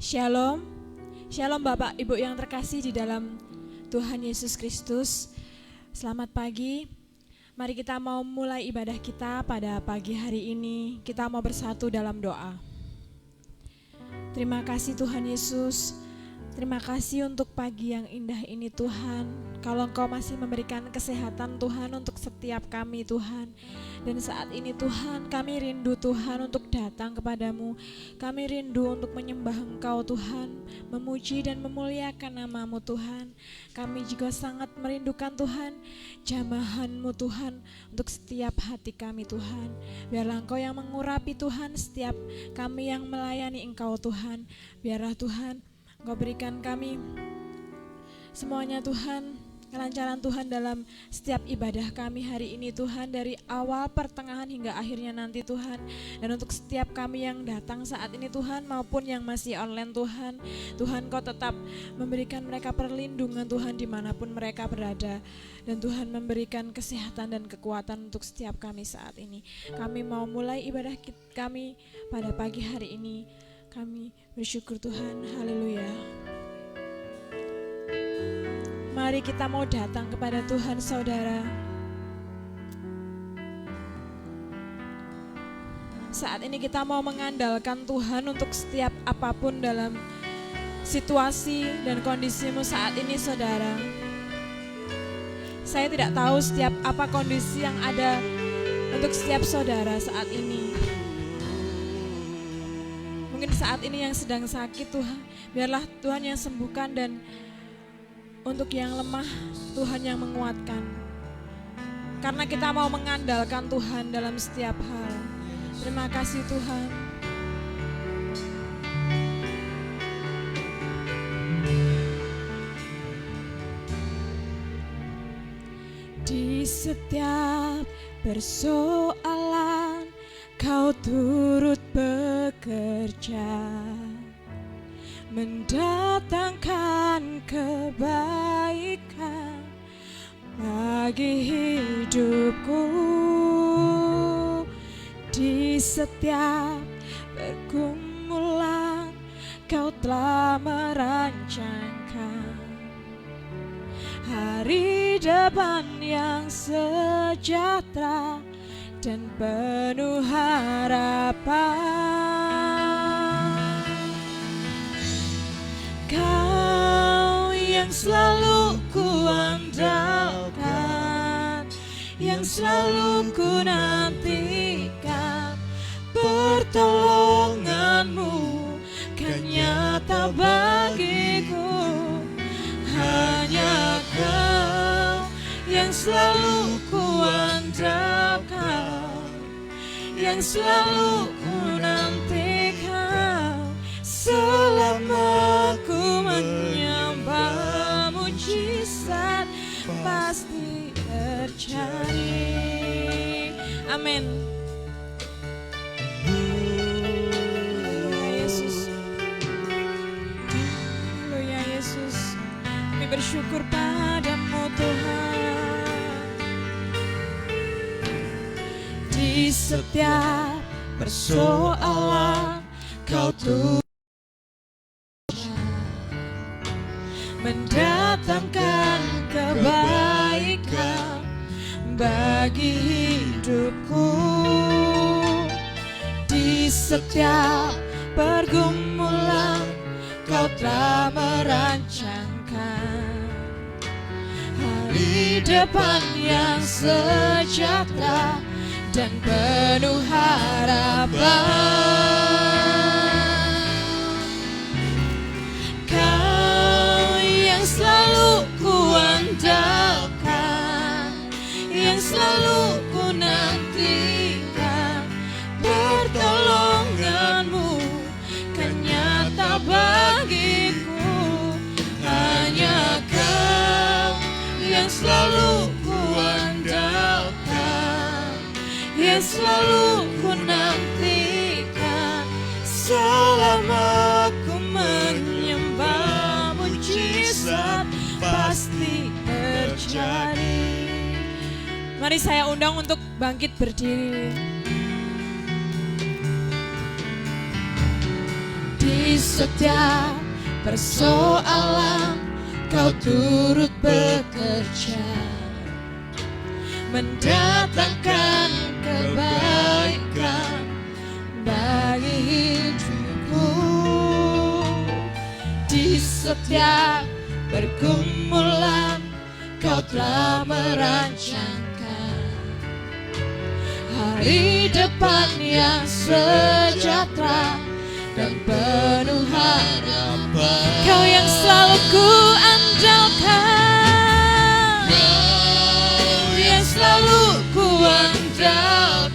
Shalom, Shalom Bapak Ibu yang terkasih di dalam Tuhan Yesus Kristus. Selamat pagi, mari kita mau mulai ibadah kita pada pagi hari ini. Kita mau bersatu dalam doa. Terima kasih Tuhan Yesus, terima kasih untuk pagi yang indah ini Tuhan. Kalau Engkau masih memberikan kesehatan Tuhan untuk setiap kami Tuhan. Dan saat ini Tuhan, kami rindu Tuhan untuk datang kepadamu. Kami rindu untuk menyembah Engkau Tuhan, memuji dan memuliakan nama-Mu Tuhan. Kami juga sangat merindukan Tuhan, jamahan-Mu Tuhan untuk setiap hati kami Tuhan. Biarlah Engkau yang mengurapi Tuhan setiap kami yang melayani Engkau Tuhan. Biarlah Tuhan Engkau berikan kami semuanya Tuhan, kelancaran Tuhan dalam setiap ibadah kami hari ini Tuhan, dari awal, pertengahan hingga akhirnya nanti Tuhan. Dan untuk setiap kami yang datang saat ini Tuhan maupun yang masih online Tuhan, Tuhan Kau tetap memberikan mereka perlindungan Tuhan dimanapun mereka berada. Dan Tuhan memberikan kesehatan dan kekuatan untuk setiap kami saat ini. Kami mau mulai ibadah kami pada pagi hari ini. Kami bersyukur Tuhan, haleluya. Mari kita mau datang kepada Tuhan saudara. Saat ini kita mau mengandalkan Tuhan untuk setiap apapun dalam situasi dan kondisimu saat ini saudara. Saya tidak tahu setiap apa kondisi yang ada untuk setiap saudara saat ini. Mungkin saat ini yang sedang sakit Tuhan, biarlah Tuhan yang sembuhkan, dan untuk yang lemah Tuhan yang menguatkan. Karena kita mau mengandalkan Tuhan dalam setiap hal. Terima kasih Tuhan. Di setiap persoalan Kau turut bekerja, mendatangkan kebaikan bagi hidupku. Di setiap pergumulan Kau telah merancangkan hari depan yang sejahtera dan penuh harapan. Kau yang selalu kuandalkan, yang selalu ku nantikan, pertolongan-Mu kan nyata bagiku. Hanya Kau yang selalu kuandalkan, yang selalu ku nantikan. Selama ku menyembah, mujizat pasti terjadi. Amin. Haleluya Yesus. Haleluya Yesus. Kami bersyukur padamu Tuhan. Di setiap persoalan Kau tuh mendatangkan kebaikan bagi hidupku. Di setiap pergumulan Kau telah merancangkan hari depan yang sejahtera dan penuh harapan. Kau yang selalu kuandalkan, yang selalu ku nantikan, pertolongan-Mu kan nyata bagiku. Hanya Kau yang selalu kuandalkan, yang selalu ku nantikan. Selama ku menyembah, mujizat pasti terjadi. Mari saya undang untuk bangkit berdiri. Di Di setiap persoalan Kau turut bekerja, mendatangkan kebaikan bagi hidupku. Di setiap pergumulan Kau telah merancangkan hari depan yang sejahtera dan penuh harapan. Kau yang selalu ku andalkan, Kau yang selalu ku andalkan,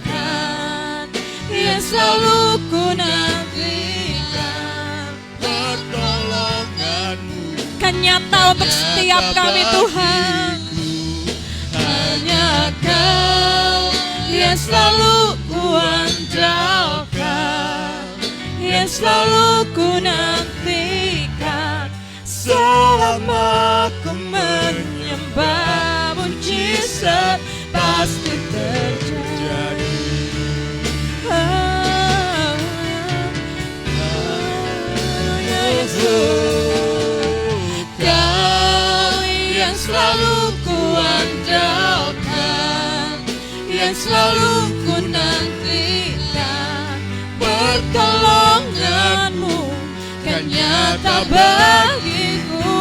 yang selalu ku nantikan. Pertolongan-Mu kan nyata untuk setiap kami Tuhan. Hanya Kau yang selalu ku andalkan, yang selalu ku nantikan. Selama ku menyembah, mujizat pasti terjadi. Ya Yesus, Kau yang selalu ku andalkan, yang selalu ku nantikan. Pertolongan-Mu kan nyata bagiku.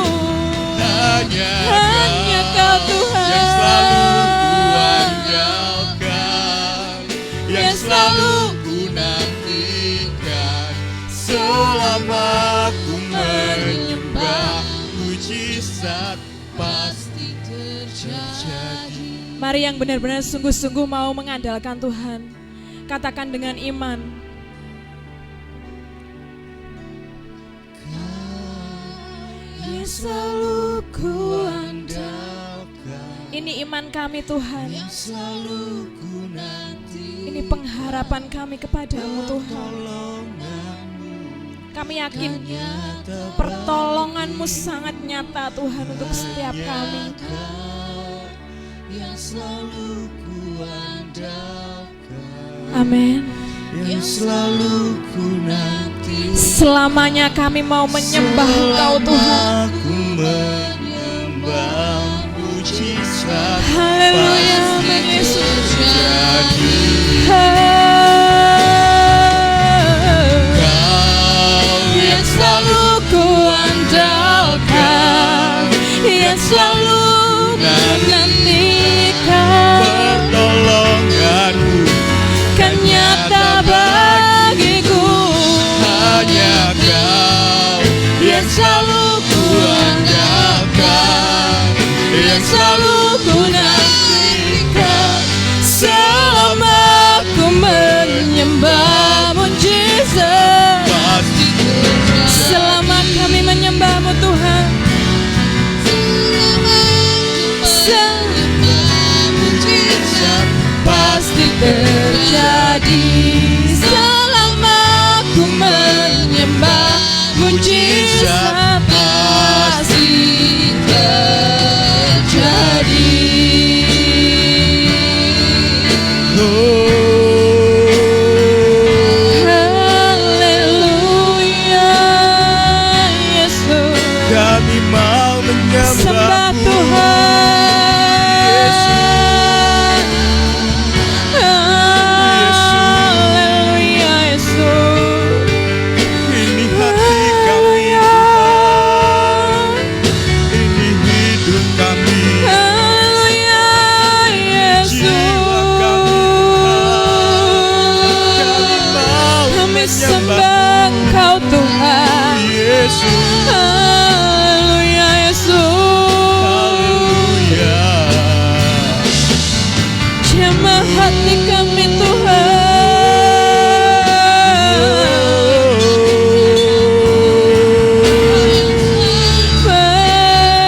Hanya Kau Tuhan yang selalu ku andalkan, yang selalu ku nantikan. Selama ku menyembah, mujizat pasti terjadi. Mari yang benar-benar sungguh-sungguh mau mengandalkan Tuhan, katakan dengan iman. Yang selalu ku andalkan. Ini iman kami Tuhan. Yang selalu ku nanti. Ini pengharapan kami kepadamu Tuhan. Kami yakin pertolongan-Mu sangat nyata Tuhan untuk setiap kami. Yang selalu ku andalkan, Amin. yang selalu ku nanti. Selamanya kami mau menyembah Engkau Tuhan. Aku menyembah, mujizat Haleluya, pasti Yesus. terjadi. Kau yang selalu ku andalkan, yang selalu ku nantikan. Pertolongan-Mu kan nyata bagiku. hanya Kau yang selalu ku andalkan, yang selalu ku nantikan. Selama ku menyembah, mujizat pasti terjadi. selama kami menyembah-Mu Tuhan. Selama mujizat pasti terjadi. Selama ku menyembah, mujizat pasti terjadi. Haleluya, Yesus. Kami mau Sembah menyembah-Mu, Tuhan. Haleluya, Yesus. Ini hati kami Tuhan, ini hidup kami, Haleluya, jiwa kami Tuhan. Kami mau kami sembah menyembah-Mu, Engkau Tuhan. Yesus. Haleluya, Yesus. Haleluya. Jamah hati kami Tuhan.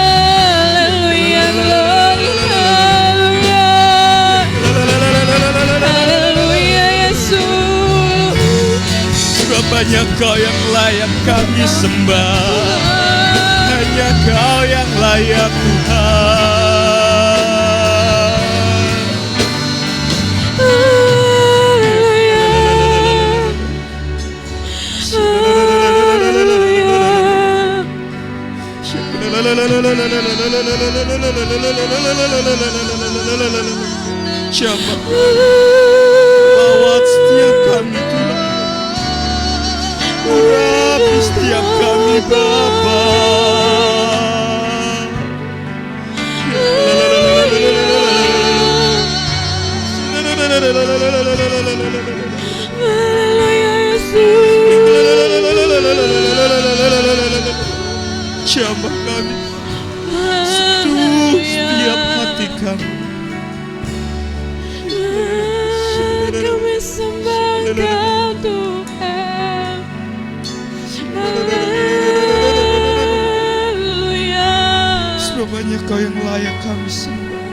Haleluya, glory, haleluya. Haleluya, Yesus. Hanya Kau yang layak kami sembah, hanya Kau yang layak Tuhan. Haleluya. Jamah lawat setiap kami Tuhan, urapi setiap kami Bapa. Jamah kami, sentuh setiap hati kami. Kami sembah Kau Tuhan. Haleluya. Sebab hanya Kau yang layak kami sembah.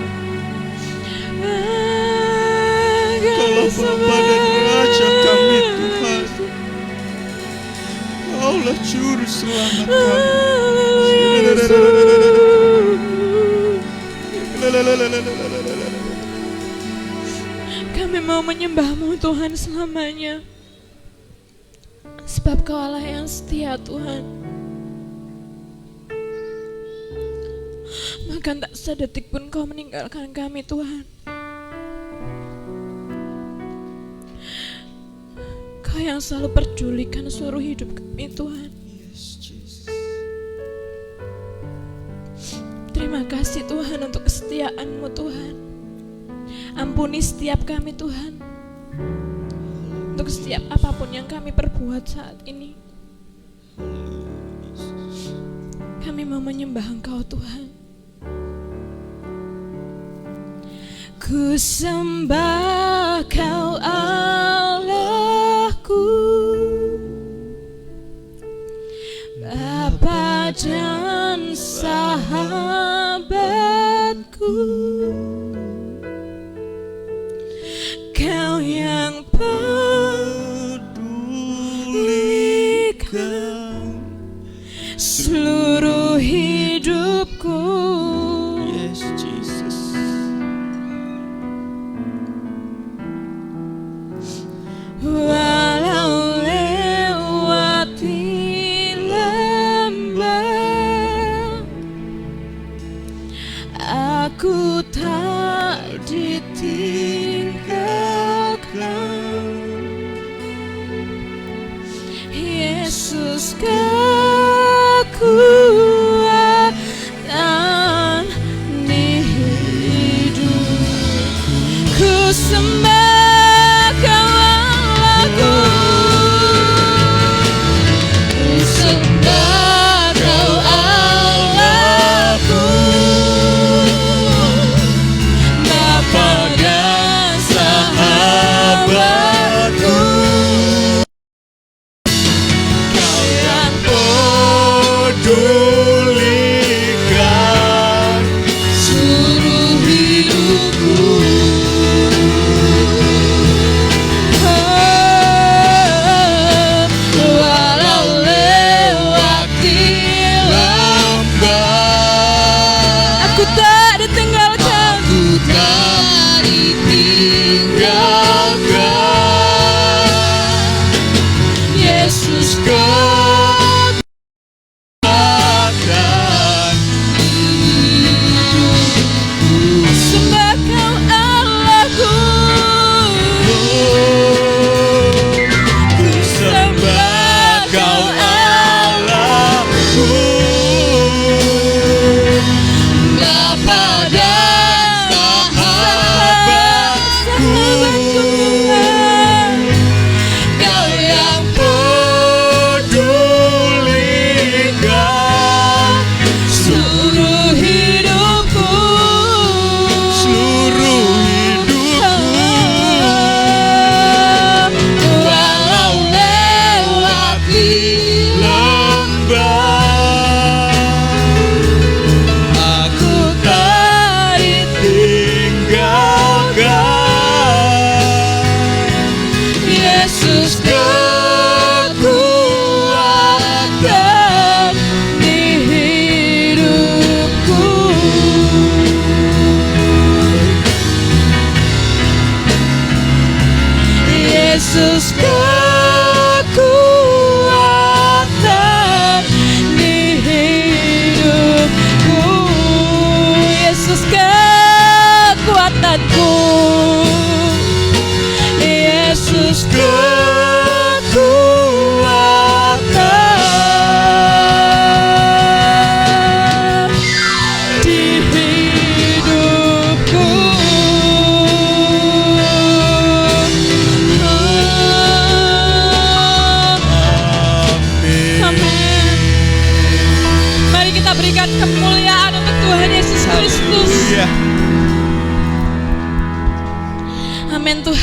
Kaulah Bapa dan Raja kami Tuhan. Kaulah Juru Selamat kami. Kami mau menyembah-Mu Tuhan selamanya, sebab Kau Allah yang setia Tuhan. Maka tak sedetik pun Kau meninggalkan kami Tuhan. Kau yang selalu pedulikan seluruh hidup kami Tuhan. Terima kasih Tuhan untuk kesetiaan-Mu Tuhan. Ampuni setiap kami Tuhan, untuk setiap apapun yang kami perbuat saat ini. Kami mau menyembah Engkau Tuhan. Ku sembah Kau Allahku, Bapa dan sahabatku. Kau yang pedulikan seluruh hidupku. Yes, Jesus. Walau lewati lembah, aku tak ditinggalkan. Yesus kekuatan di hidup. Ku sembah Kau Allahku, ku sembah Kau Allahku, Bapa dan sahabatku. Kau yang pedulikan Seluruh hidupku. Walau lewati lembah, aku tak ditinggalkan. aku tak ditinggalkan. Yesus Kekuatan sembah Kau Allahku, ku sembah Kau Allahku, Bapa dan sahabatku. Kau yang pedulikan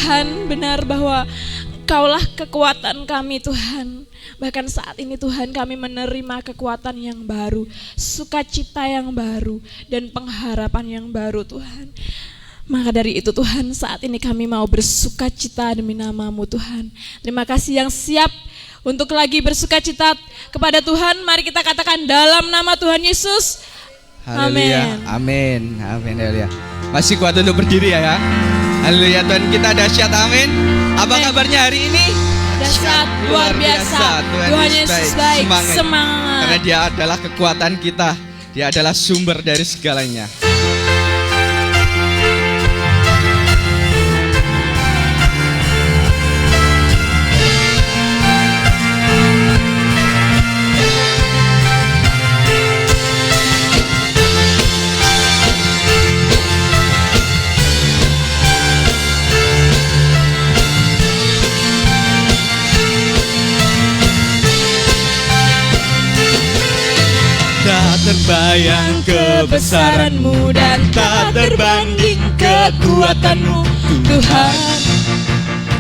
Tuhan, benar bahwa Kaulah kekuatan kami Tuhan. Bahkan saat ini Tuhan kami menerima kekuatan yang baru, sukacita yang baru, dan pengharapan yang baru Tuhan. Maka dari itu Tuhan, saat ini kami mau bersukacita demi nama-Mu Tuhan. Terima kasih yang siap untuk lagi bersukacita kepada Tuhan. Mari kita katakan dalam nama Tuhan Yesus. Haleluya. Amin. Amin. Haleluya. Masih kuat untuk berdiri ya. Haleluya. Tuhan kita dahsyat. Amin. Apa kabarnya hari ini? Dahsyat, luar biasa. Tuhan Yesus baik. Semangat. Karena Dia adalah kekuatan kita. Dia adalah sumber dari segalanya. Terbayang kebesaran-Mu dan tak terbanding kekuatan-Mu Tuhan,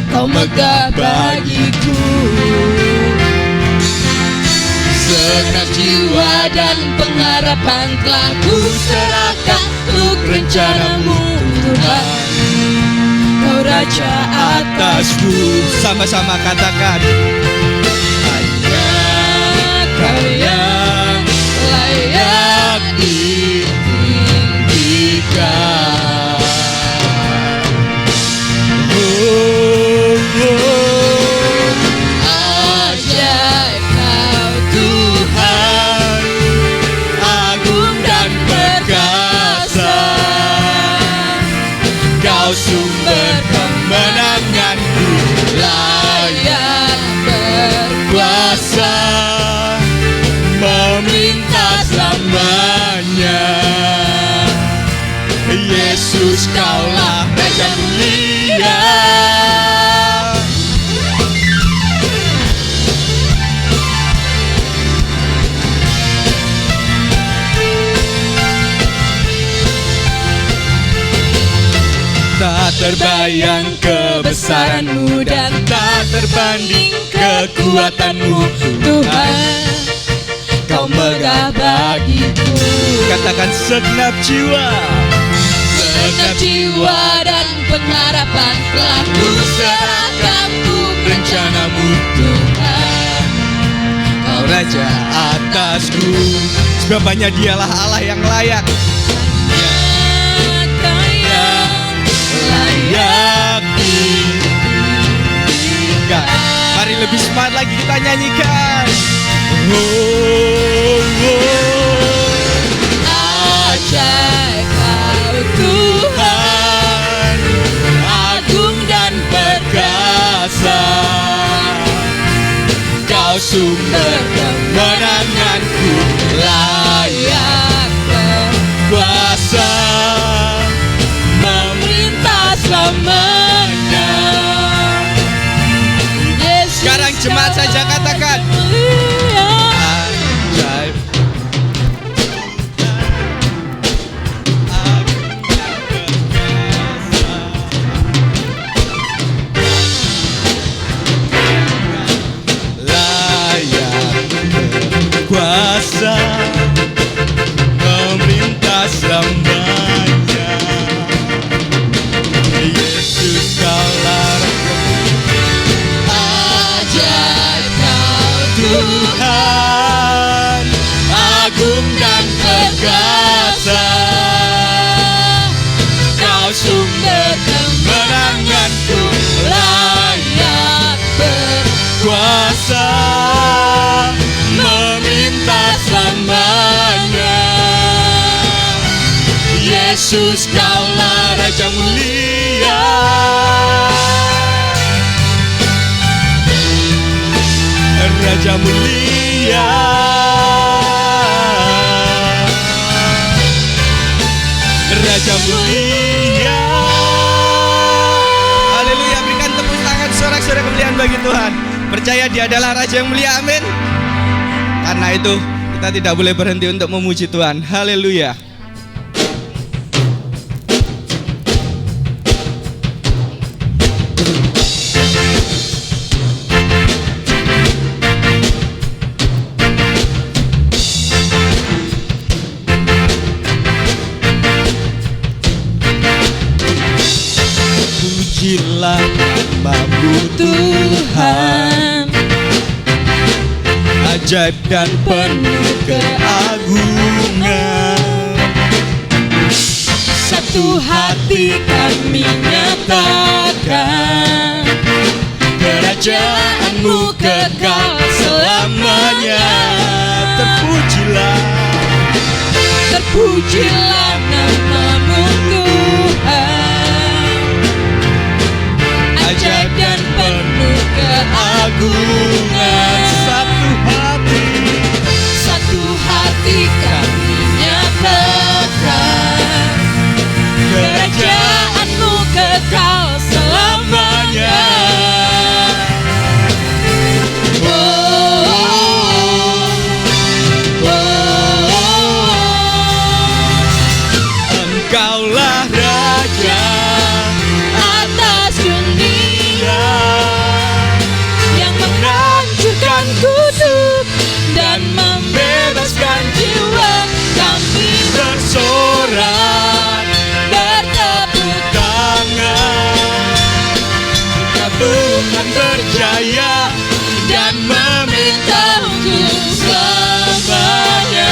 Kau megah bagiku. Segenap jiwa dan pengharapan telah ku serahkan untuk rencana-Mu Tuhan, Kau Raja atasku. Sama-sama katakan, hanya Kau yang layak ditinggikan. Ajaib Kau Tuhan, agung dan perkasa. Kau sumber kemenanganku, layak berkuasa, memerintah selamanya. Yesus, Kaulah Raja mulia. Tak terbayang kebesaran-Mu dan tak terbanding kekuatan-Mu Tuhan, Kau megah bagiku. Katakan segenap jiwa, segenap jiwa dan pengharapan telah ku serahkan untuk rencana-Mu Tuhan, Kau Raja atasku. Sebab hanya Dialah Allah yang layak, layak ditinggikan. Mari lebih semangat lagi kita nyanyikan. Ajaib Kau Tuhan, agung dan perkasa. Kau sumber kemenanganku, layak berkuasa, memerintah selamanya. Sekarang jemaat saja katakan, ajaib, layak berkuasa, memerintah selamanya. Yesus, Kaulah Tuhan, agung dan perkasa. Kau sumber kemenanganku, layak berkuasa, memerintah selamanya. Yesus, Kaulah Raja mulia. Raja mulia, Raja mulia. haleluya. Berikan tepuk tangan sorak-sorai kemuliaan bagi Tuhan. Percaya Dia adalah Raja yang mulia. Amin. Karena itu kita tidak boleh berhenti untuk memuji Tuhan. Haleluya. ajaib dan penuh keagungan. Satu hati kami nyatakan, Kerajaan-Mu kekal selamanya. Terpujilah, terpujilah nama-Mu Tuhan, ajaib dan penuh keagungan. Satu hati kami nyatakan, kerajaan-Mu kekal selamanya. Engkaulah Raja Atas dunia yang menghancurkan kudus dan membebaskan jiwa. Kami bersorak, bertepuk tangan. Tuhan berjaya dan meminta untuk selamanya.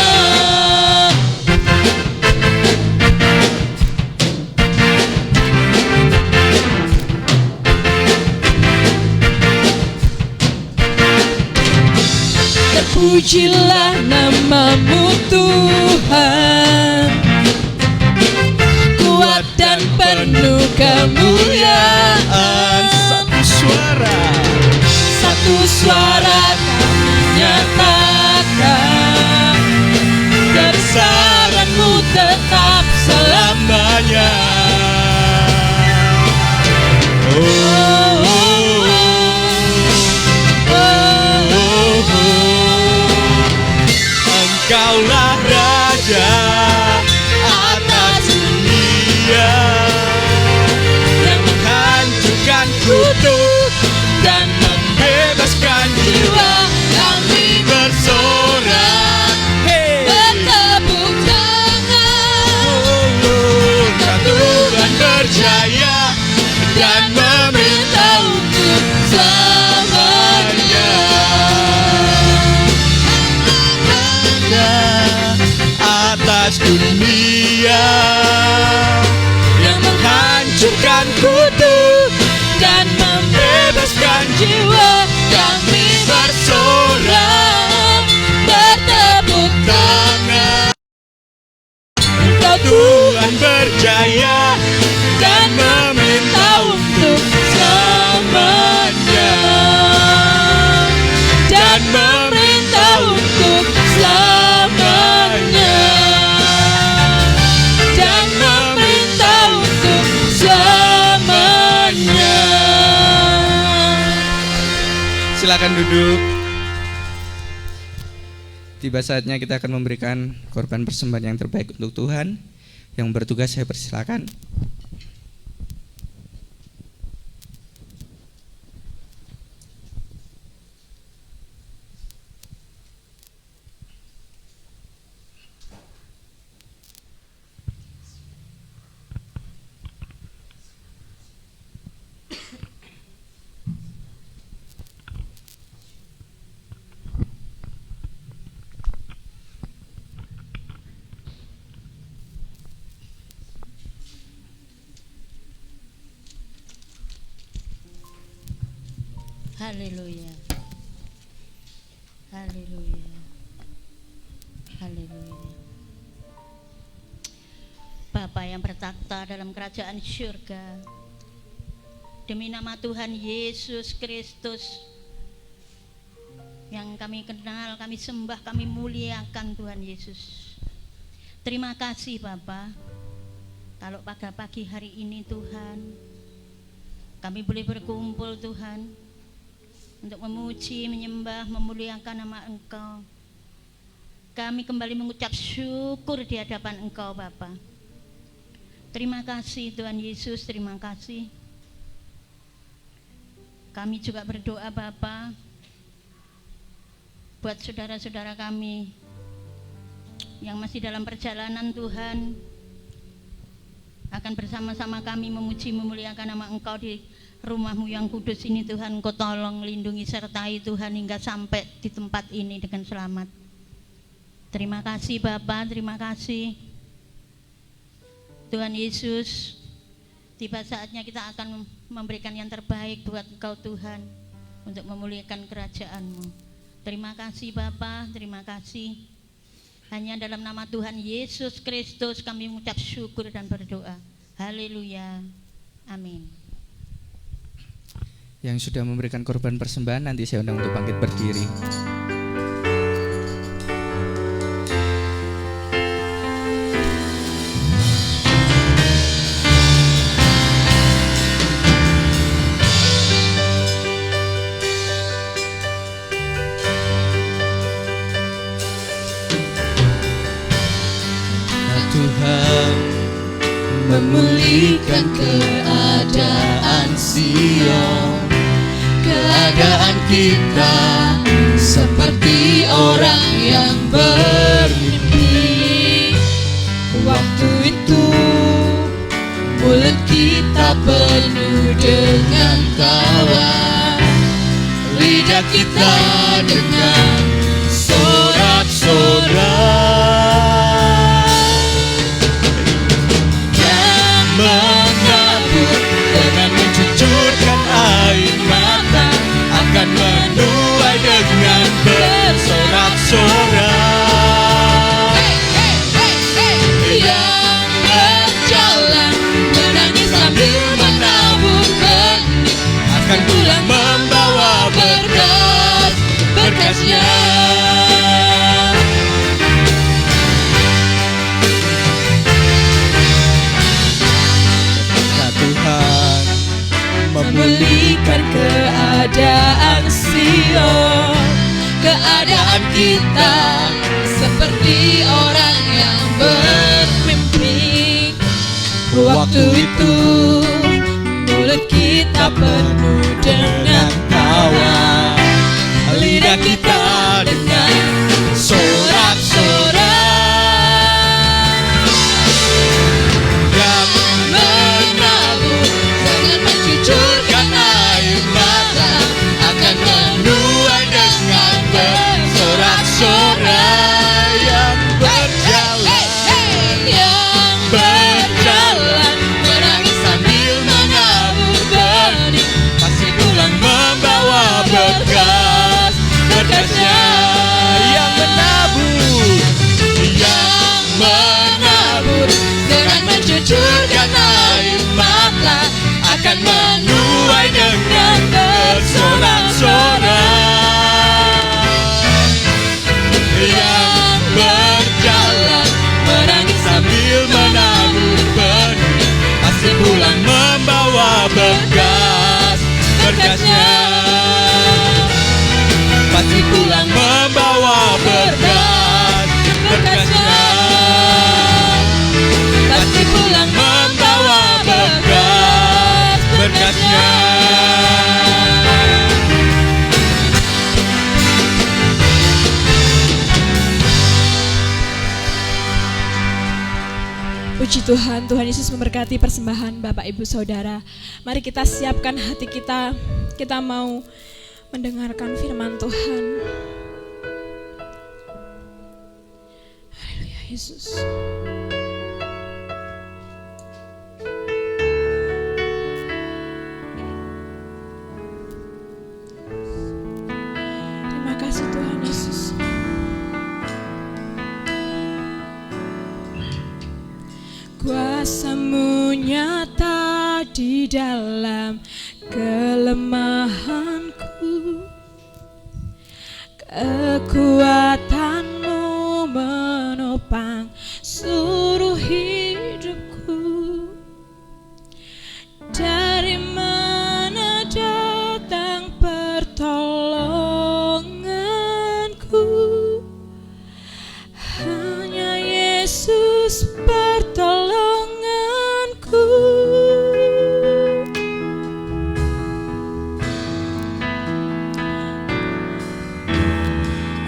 Terpujilah nama-Mu Tuhan, kuat dan penuh kemuliaan. Satu suara kami nyatakan, kebesaran-Mu tetap selamanya. Engkaulah Raja atas dunia yang menghancurkan kudus dan membebaskan jiwa. Kami Bersorak, bertepuk tangan. Tuhan berjaya dan meminta untuk selamanya. Atas dunia yang menghancurkan kudus Dan membebaskan jiwa. Kami bersorak, bertepuk tangan. Engkau Tuhan berjaya dan meminta untuk selamanya. Dan meminta untuk selamanya. Dan meminta untuk selamanya. Silakan duduk. Tiba saatnya kita akan memberikan korban persembahan yang terbaik untuk Tuhan. Yang bertugas saya persilakan. Haleluya. Haleluya. Haleluya. Bapa yang bertakhta dalam kerajaan syurga, demi nama Tuhan Yesus Kristus yang kami kenal, kami sembah, kami muliakan Tuhan Yesus. Terima kasih Bapa, kalau pada pagi hari ini Tuhan, kami boleh berkumpul Tuhan, untuk memuji, menyembah, memuliakan nama Engkau. Kami kembali mengucap syukur di hadapan Engkau Bapa. Terima kasih Tuhan Yesus, terima kasih. Kami juga berdoa Bapa, buat saudara-saudara kami yang masih dalam perjalanan Tuhan, akan bersama-sama kami memuji, memuliakan nama Engkau di rumah-Mu yang kudus ini Tuhan, Engkau tolong lindungi sertai Tuhan hingga sampai di tempat ini dengan selamat. Terima kasih Bapa, terima kasih Tuhan Yesus. Tiba saatnya kita akan memberikan yang terbaik buat Engkau Tuhan, untuk memuliakan kerajaan-Mu. Terima kasih Bapa, terima kasih. Hanya dalam nama Tuhan Yesus Kristus kami mengucap syukur dan berdoa. Haleluya. Amin. Yang sudah memberikan korban persembahan nanti saya undang untuk bangkit berdiri. Tuhan memulihkan keadaan Sion, keadaan kita seperti orang yang bermimpi. Waktu itu mulut kita penuh dengan tawa, lidah kita dengan sorak-sorak menabur dengan mencucurkan air mata, akan menuai dengan bersorak-sorak. Yang berjalan menangis sambil menabur benih, akan pulang membawa berkas-berkasnya. Memulihkan keadaan Sion, keadaan kita seperti orang yang bermimpi. Waktu itu mulut kita penuh dengan tawa, lidah kita dengan sorak-sorak. Yang menabur dengan mencucurkan air mata, akan menuai dengan bersorak-sorak. Yang berjalan menangis sambil menabur benih, pasti pulang membawa berkas-berkasnya. Yang menabur dengan mencucurkan air mata, akan menuai dengan bersorak-sorak. Yang berjalan menangis sambil menabur benih, pasti pulang membawa berkas-berkasnya. Pasti pulang membawa berkas-berkasnya. Pasti pulang membawa berkas-berkasnya. Puji Tuhan, Tuhan Yesus memberkati persembahan Bapak Ibu Saudara. Mari kita siapkan hati kita, kita mau mendengarkan firman Tuhan. Haleluya Yesus. Terima kasih Tuhan Yesus. Kuasa-Mu nyata di dalam kelemahanku, kekuatan-Mu menopang seluruh hidupku. Dari mana datang pertolonganku? Hanya Yesus pertolonganku.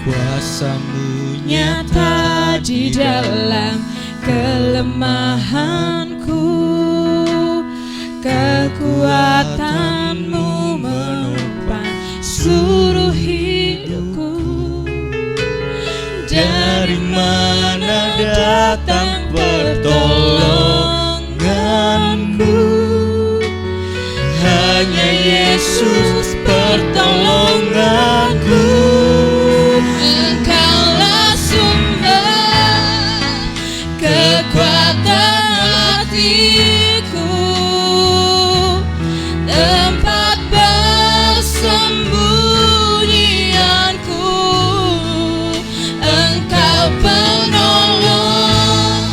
Kuasa-Mu Nyata di dalam kelemahanku, kekuatan Dari mana datang pertolonganku? Hanya Yesus pertolonganku. Engkaulah sumber kekuatan hatiku, tempat persembunyianku. Engkau penolong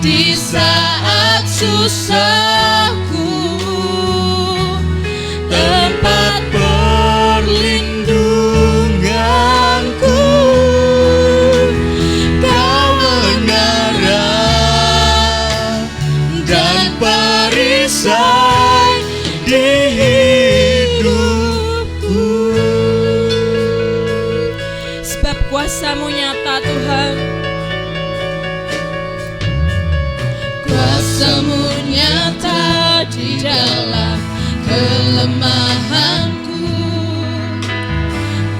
di saat susahku, tempat perlindunganku. Kau menara dan perisai di hidupku. Sebab kuasa-Mu nyata, Tuhan. Kuasa-Mu nyata di dalam kelemahanku.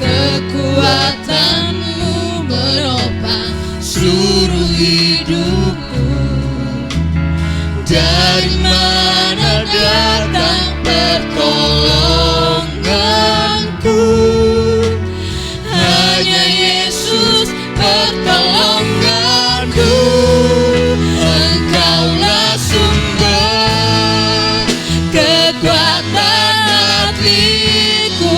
Kekuatan-Mu menopang seluruh hidupku. Dari mana datang pertolonganku? Hanya Yesus pertolonganku. Engkaulah sumber kekuatan hatiku,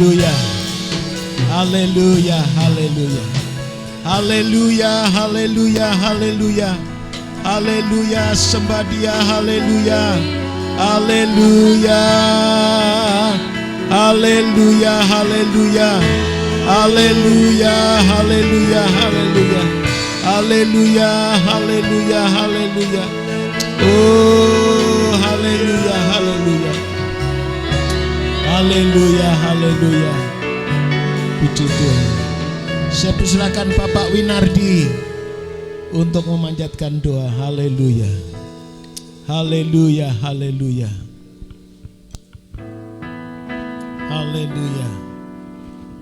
haleluya. Haleluya, haleluya. Haleluya, haleluya, haleluya. Haleluya, sembah Dia, haleluya. Haleluya. Haleluya, haleluya. Haleluya, haleluya, haleluya. Haleluya, haleluya, haleluya. Oh, haleluya, haleluya. Haleluya, haleluya. Puji Tuhan. Saya persilakan Bapak Winardi untuk memanjatkan doa. Haleluya. Haleluya, haleluya. Haleluya.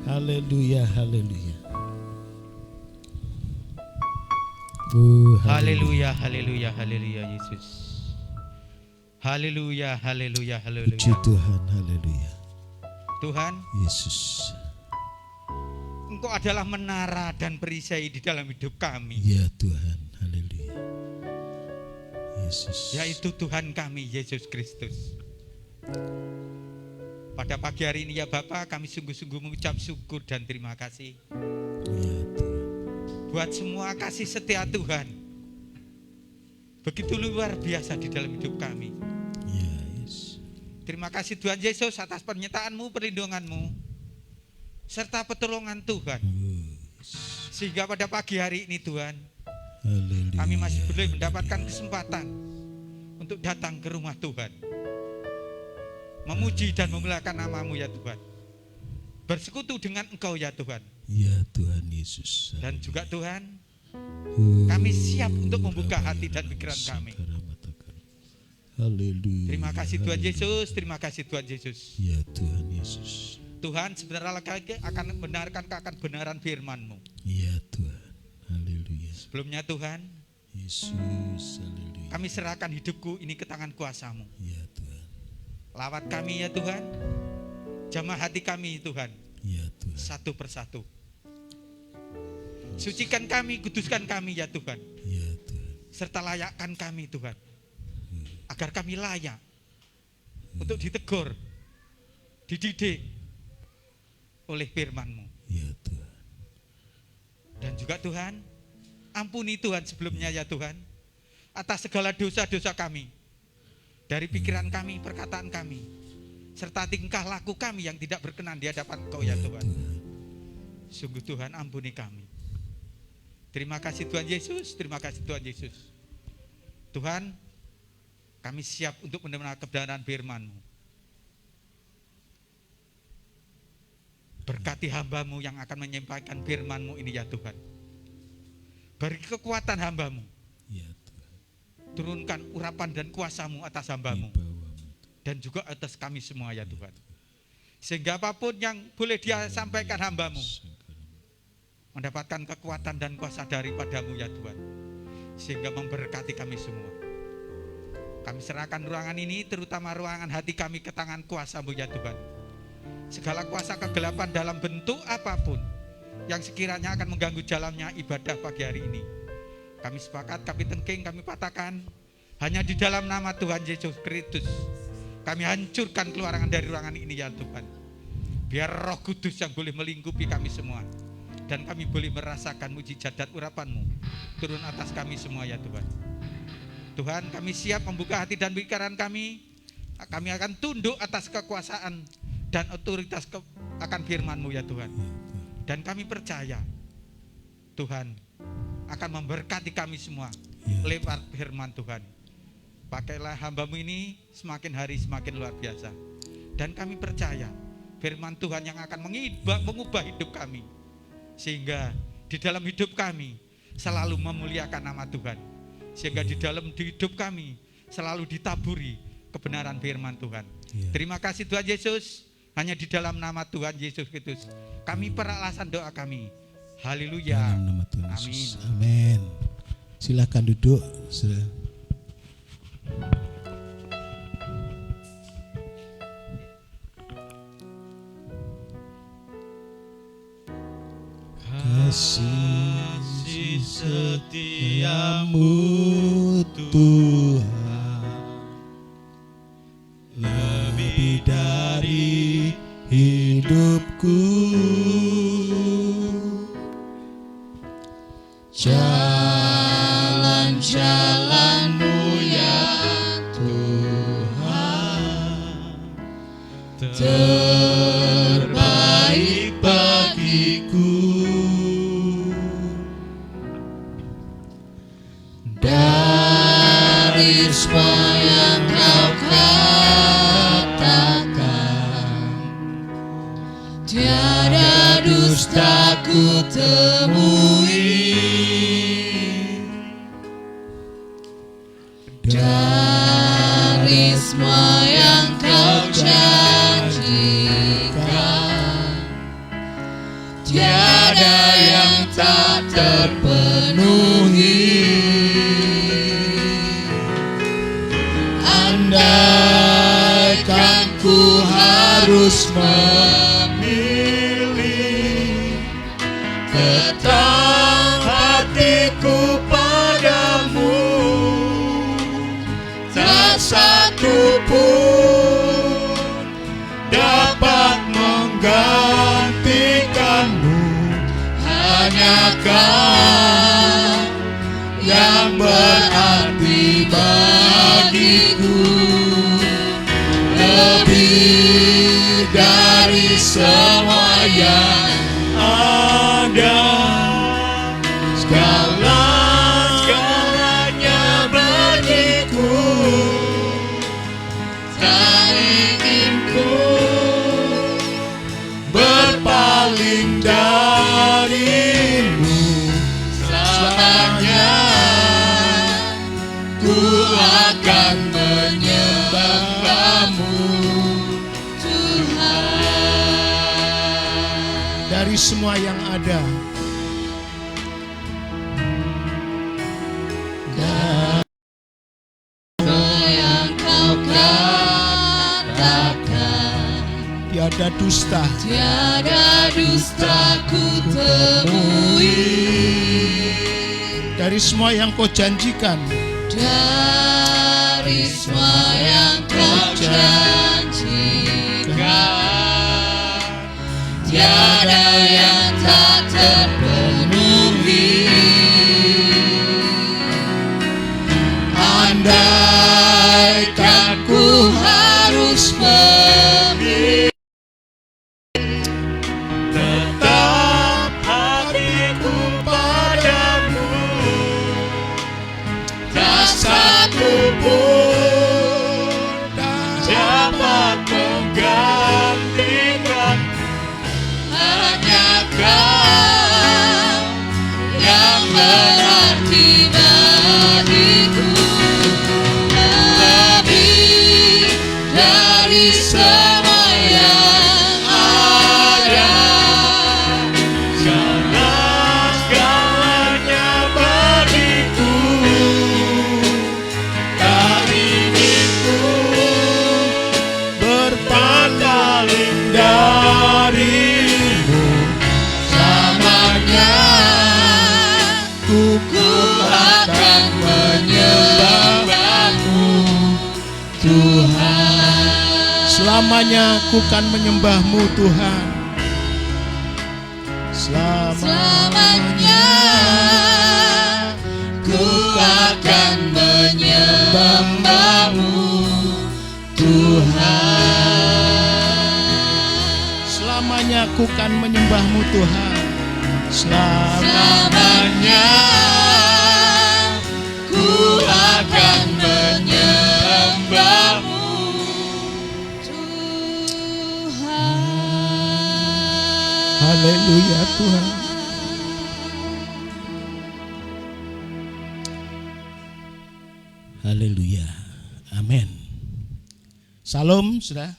Haleluya, haleluya. Haleluya, haleluya, haleluya Yesus. Haleluya, haleluya, haleluya. Puji Tuhan, haleluya. Tuhan, Yesus. Engkau adalah menara dan perisai di dalam hidup kami. Ya Tuhan, haleluya. Yesus. Yaitu Tuhan kami, Yesus Kristus. Pada pagi hari ini ya Bapa, kami sungguh-sungguh mengucap syukur dan terima kasih. Ya Tuhan. Buat semua kasih setia Tuhan. Begitu luar biasa di dalam hidup kami. Ya Yesus. Terima kasih Tuhan Yesus atas penyertaan-Mu, perlindungan-Mu, serta pertolongan Tuhan. Sehingga pada pagi hari ini Tuhan, Haleluya. kami masih boleh mendapatkan kesempatan untuk datang ke rumah Tuhan, memuji dan memuliakan nama-Mu ya Tuhan, bersekutu dengan Engkau ya Tuhan. Ya Tuhan Yesus. Dan juga Tuhan, kami siap untuk membuka hati dan pikiran kami. Haleluya. Terima kasih Tuhan Yesus, terima kasih Tuhan Yesus. Ya Tuhan Yesus. Tuhan sebentar lagi akan membenarkan kebenaran firman-Mu. Ya Tuhan. Haleluya. Sebelumnya Tuhan, Yesus. Haleluya. kami serahkan hidupku ini ke tangan kuasa-Mu. Ya Tuhan. Lawat kami ya Tuhan, jamah hati kami Tuhan, Ya Tuhan. satu persatu. Sucikan kami, kuduskan kami ya Tuhan, Ya Tuhan. serta layakkan kami Tuhan, agar kami layak untuk ditegur, dididik oleh firman-Mu. Ya Tuhan. Dan juga Tuhan, ampuni Tuhan sebelumnya ya Tuhan, atas segala dosa-dosa kami, dari pikiran kami, perkataan kami, serta tingkah laku kami yang tidak berkenan di hadapan Engkau ya Tuhan. Sungguh Tuhan, ampuni kami. Terima kasih Tuhan Yesus, terima kasih Tuhan Yesus. Tuhan, kami siap untuk mendengar kebenaran firman-Mu. Berkati hamba-Mu yang akan menyampaikan firman-Mu ini ya Tuhan. Beri kekuatan hamba-Mu. Ya Tuhan. Turunkan urapan dan kuasa-Mu atas hamba-Mu. Di bawah-Mu. Dan juga atas kami semua ya Tuhan. Sehingga apapun yang boleh Dia sampaikan hamba-Mu, mendapatkan kekuatan dan kuasa daripada-Mu ya Tuhan. Sehingga memberkati kami semua. Kami serahkan ruangan ini, terutama ruangan hati kami ke tangan kuasa-Mu ya Tuhan. Segala kuasa kegelapan dalam bentuk apapun yang sekiranya akan mengganggu jalannya ibadah pagi hari ini, kami sepakat, kami tengking, kami patahkan. Hanya di dalam nama Tuhan Yesus Kristus kami hancurkan keluaran dari ruangan ini ya Tuhan. Biar Roh Kudus yang boleh melingkupi kami semua, dan kami boleh merasakan mujizat dan urapan-Mu turun atas kami semua ya Tuhan. Tuhan, kami siap membuka hati dan pikiran kami. Kami akan tunduk atas kekuasaan dan otoritas akan firman-Mu ya Tuhan. Dan kami percaya Tuhan akan memberkati kami semua lewat firman Tuhan. Pakailah hamba-Mu ini semakin hari semakin luar biasa. Dan kami percaya firman Tuhan yang akan mengubah hidup kami, sehingga di dalam hidup kami selalu memuliakan nama Tuhan. Sehingga di dalam hidup kami selalu ditaburi kebenaran firman Tuhan. Terima kasih Tuhan Yesus. Hanya di dalam nama Tuhan Yesus Kristus kami peralasan doa kami. Haleluya. Dalam nama Tuhan Amin. Yesus. Amin. Silakan duduk. Kasih setiamu Tuhan lebih dari hidup jalanmu ya Tuhan, terbaik bagiku. Dari semua yang kau katakan, tiada dusta ku temui. Dari semua yang kau janjikan, tiada yang tak terpenuhi. Andaikan ku harus memilih, tetap hatiku padamu, tak satu pun dapat menggantikanmu. Hanya Kau yang berarti bagiku, lebih dari semua yang ada. Segala-galanya bagiku, tak ingin ku berpaling darimu. Selamanya ku akan menyembahmu, Tuhan. Dari semua yang ada, yang kau katakan, tiada dusta, tiada dusta ku temui. Dari semua yang kau janjikan, dari semua yang kau janjikan, tiada yang tak terpenuhi. Andaikan ku harus memilih, tetap hatiku padamu, tak satu pun dapat menggantikan. Hanya Kau yang berarti bagiku, lebih dari semua yang ada. Segala-galanya bagiku, tak ingin ku berpaling darimu. Selamanya ku akan menyembahmu, Tuhan. Selamanya ku kan menyembahmu, Tuhan. Selamanya ku akan menyembahmu, Tuhan. Selamanya ku kan menyembahmu, Tuhan. Selamanya ku akan menyembahmu, Tuhan. Haleluya, Tuhan. Haleluya. Amin. Salam, saudara.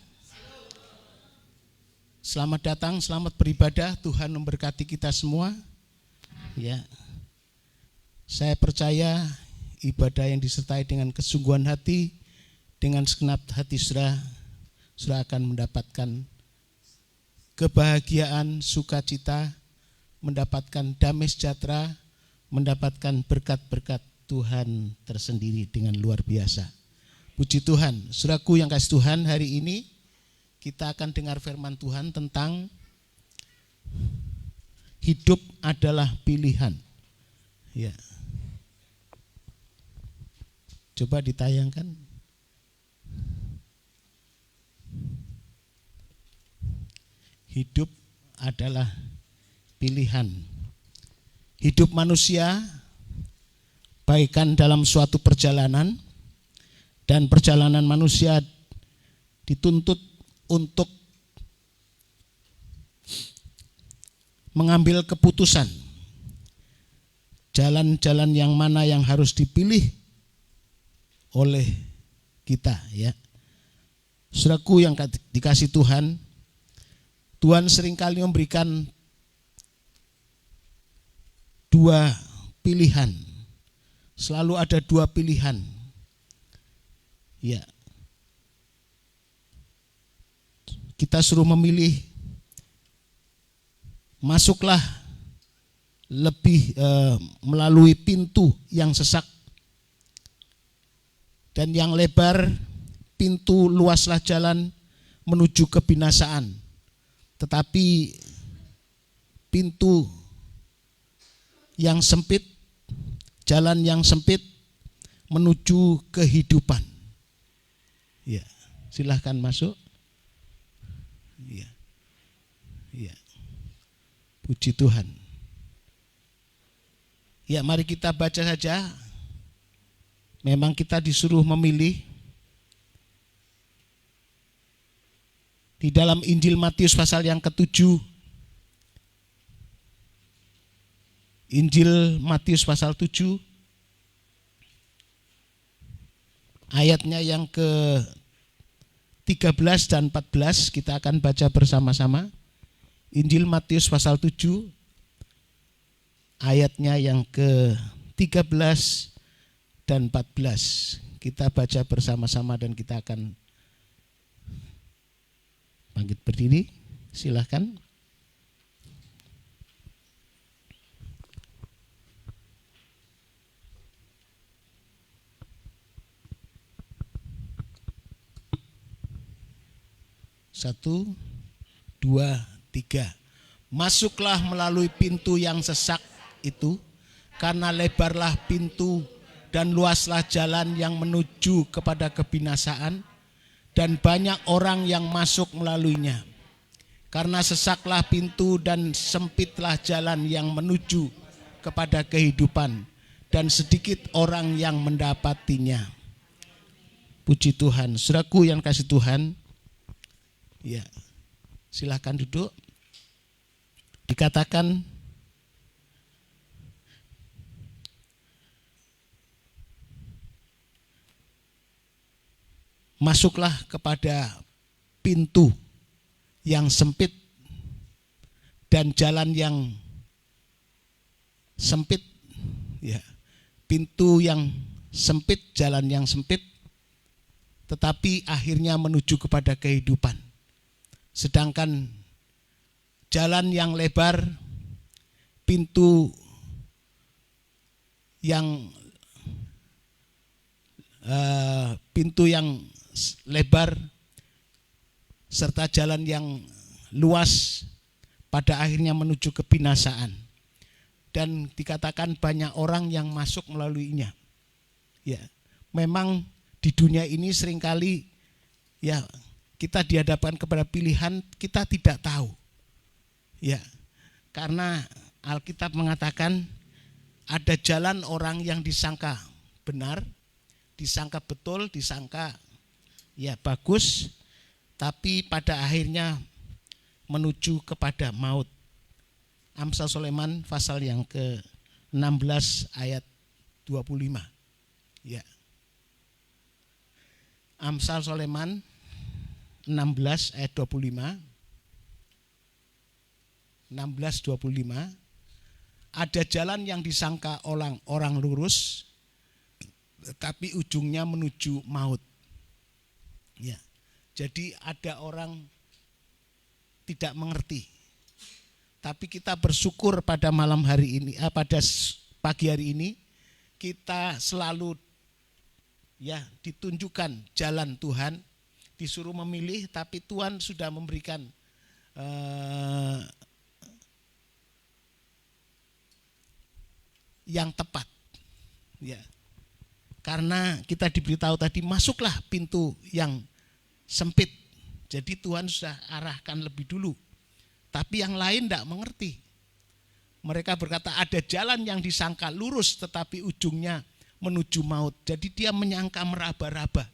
Selamat datang, selamat beribadah. Tuhan memberkati kita semua. Ya. Saya percaya ibadah yang disertai dengan kesungguhan hati, dengan segenap hati saudara akan mendapatkan kebahagiaan, sukacita, mendapatkan damai sejahtera, mendapatkan berkat-berkat Tuhan tersendiri dengan luar biasa. Puji Tuhan. Saudaraku yang kasih Tuhan, hari ini kita akan dengar firman Tuhan tentang hidup adalah pilihan. Ya. Coba ditayangkan. Hidup adalah pilihan. Hidup manusia bagaikan dalam suatu perjalanan, dan perjalanan manusia dituntut untuk mengambil keputusan jalan-jalan yang mana yang harus dipilih oleh kita, ya. Saudaraku yang dikasih Tuhan, Tuhan seringkali memberikan dua pilihan. Selalu ada dua pilihan. Ya. Kita suruh memilih, masuklah melalui pintu yang sesak dan yang lebar, pintu luaslah jalan menuju kebinasaan. Tetapi pintu yang sempit, jalan yang sempit menuju kehidupan. Ya, silahkan masuk. Ya, ya. Puji Tuhan. Ya, mari kita baca saja. Memang kita disuruh memilih. Di dalam Injil Matius pasal yang ke-7. Injil Matius pasal 7. Ayatnya yang ke-13 dan 14 kita akan baca bersama-sama. Injil Matius pasal 7. Ayatnya yang ke-13 dan 14. Kita baca bersama-sama dan kita akan bangkit berdiri. Silahkan. Satu, dua, tiga. Masuklah melalui pintu yang sesak itu, karena lebarlah pintu dan luaslah jalan yang menuju kepada kebinasaan, dan banyak orang yang masuk melaluinya. Karena sesaklah pintu dan sempitlah jalan yang menuju kepada kehidupan, dan sedikit orang yang mendapatinya. Puji Tuhan. Saudaraku yang kasih Tuhan, ya, silahkan duduk. Dikatakan masuklah kepada pintu yang sempit dan jalan yang sempit, ya. Pintu yang sempit, jalan yang sempit, tetapi akhirnya menuju kepada kehidupan. Sedangkan jalan yang lebar, pintu yang lebar serta jalan yang luas pada akhirnya menuju kebinasaan, dan dikatakan banyak orang yang masuk melaluinya. Ya, memang di dunia ini seringkali ya kita dihadapkan kepada pilihan kita tidak tahu. Ya, karena Alkitab mengatakan ada jalan orang yang disangka benar, disangka betul, disangka ya bagus, tapi pada akhirnya menuju kepada maut. Amsal Sulaiman pasal yang ke-16 ayat 25. Ya. Amsal Sulaiman 16 ayat 25. 16:25. Ada jalan yang disangka orang lurus, tapi ujungnya menuju maut. Ya. Jadi ada orang tidak mengerti. Tapi kita bersyukur pada malam hari ini, pada pagi hari ini kita selalu ya ditunjukkan jalan Tuhan, disuruh memilih, tapi Tuhan sudah memberikan yang tepat. Ya. Karena kita diberitahu tadi, masuklah pintu yang sempit. Jadi Tuhan sudah arahkan lebih dulu. Tapi yang lain tidak mengerti. Mereka berkata ada jalan yang disangka lurus tetapi ujungnya menuju maut. Jadi dia menyangka meraba-raba,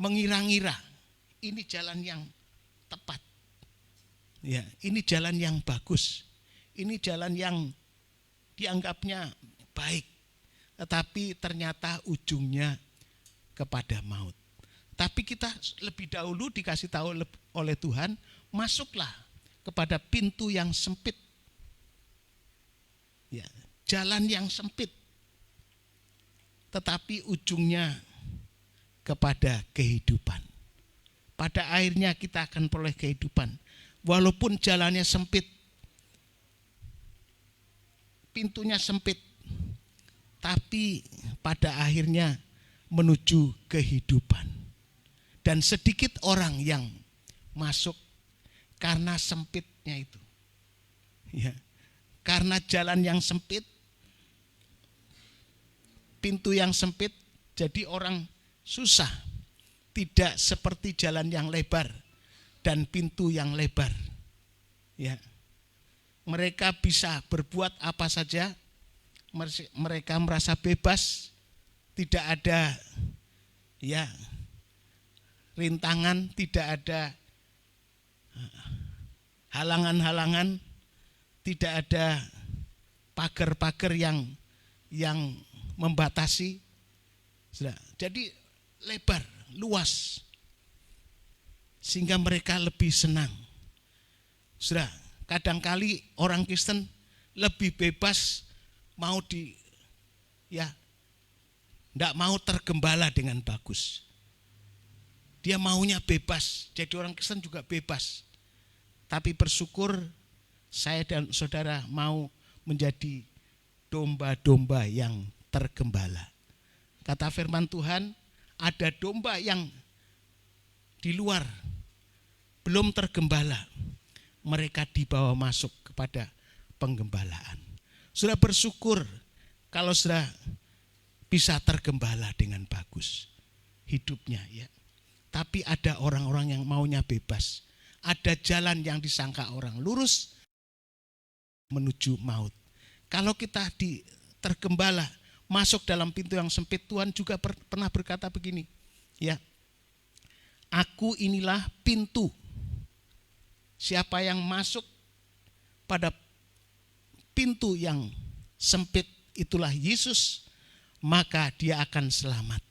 mengira-ngira ini jalan yang tepat. Ya, ini jalan yang bagus. Ini jalan yang dianggapnya baik. Tetapi ternyata ujungnya kepada maut. Tapi kita lebih dahulu dikasih tahu oleh Tuhan, masuklah kepada pintu yang sempit. Ya, jalan yang sempit. Tetapi ujungnya kepada kehidupan. Pada akhirnya kita akan peroleh kehidupan. Walaupun jalannya sempit, pintunya sempit, tapi pada akhirnya menuju kehidupan. Dan sedikit orang yang masuk karena sempitnya itu. Ya. Karena jalan yang sempit, pintu yang sempit, jadi orang susah. Tidak seperti jalan yang lebar dan pintu yang lebar. Ya. Mereka bisa berbuat apa saja. Mereka merasa bebas, tidak ada ya rintangan, tidak ada halangan-halangan, tidak ada pagar-pagar yang membatasi. Jadi lebar, luas, sehingga mereka lebih senang. Sudah, kadangkali orang Kristen lebih bebas, mau enggak mau tergembala dengan bagus. Dia maunya bebas, jadi orang Kristen juga bebas. Tapi bersyukur saya dan saudara mau menjadi domba-domba yang tergembala. Kata firman Tuhan, ada domba yang di luar belum tergembala. Mereka dibawa masuk kepada penggembalaan. Sudah bersyukur kalau sudah bisa tergembala dengan bagus hidupnya ya. Tapi ada orang-orang yang maunya bebas. Ada jalan yang disangka orang lurus menuju maut. Kalau kita tergembala masuk dalam pintu yang sempit, Tuhan juga pernah berkata begini, ya. Aku inilah pintu. Siapa yang masuk pada pintu yang sempit, itulah Yesus, maka dia akan selamat.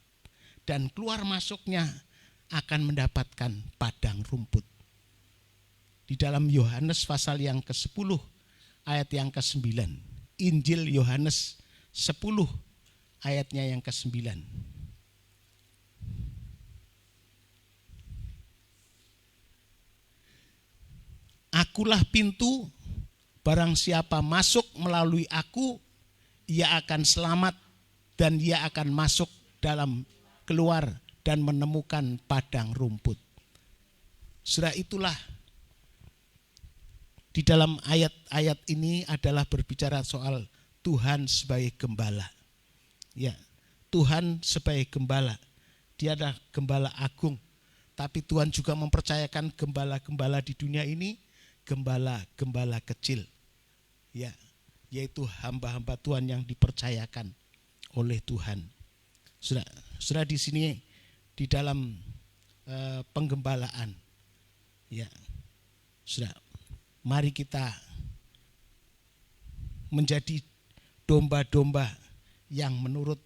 Dan keluar masuknya akan mendapatkan padang rumput. Di dalam Yohanes pasal yang ke-10 ayat yang ke-9. Injil Yohanes 10 ayatnya yang ke-9. Akulah pintu, barang siapa masuk melalui aku, ia akan selamat dan ia akan masuk keluar dan menemukan padang rumput. Sudah itulah di dalam ayat-ayat ini adalah berbicara soal Tuhan sebagai gembala. Ya, Tuhan sebagai gembala. Dia adalah gembala agung. Tapi Tuhan juga mempercayakan gembala-gembala di dunia ini, gembala-gembala kecil. Ya, yaitu hamba-hamba Tuhan yang dipercayakan oleh Tuhan. Sudah di sini di dalam penggembalaan. Ya. Sudah, mari kita menjadi domba-domba yang menurut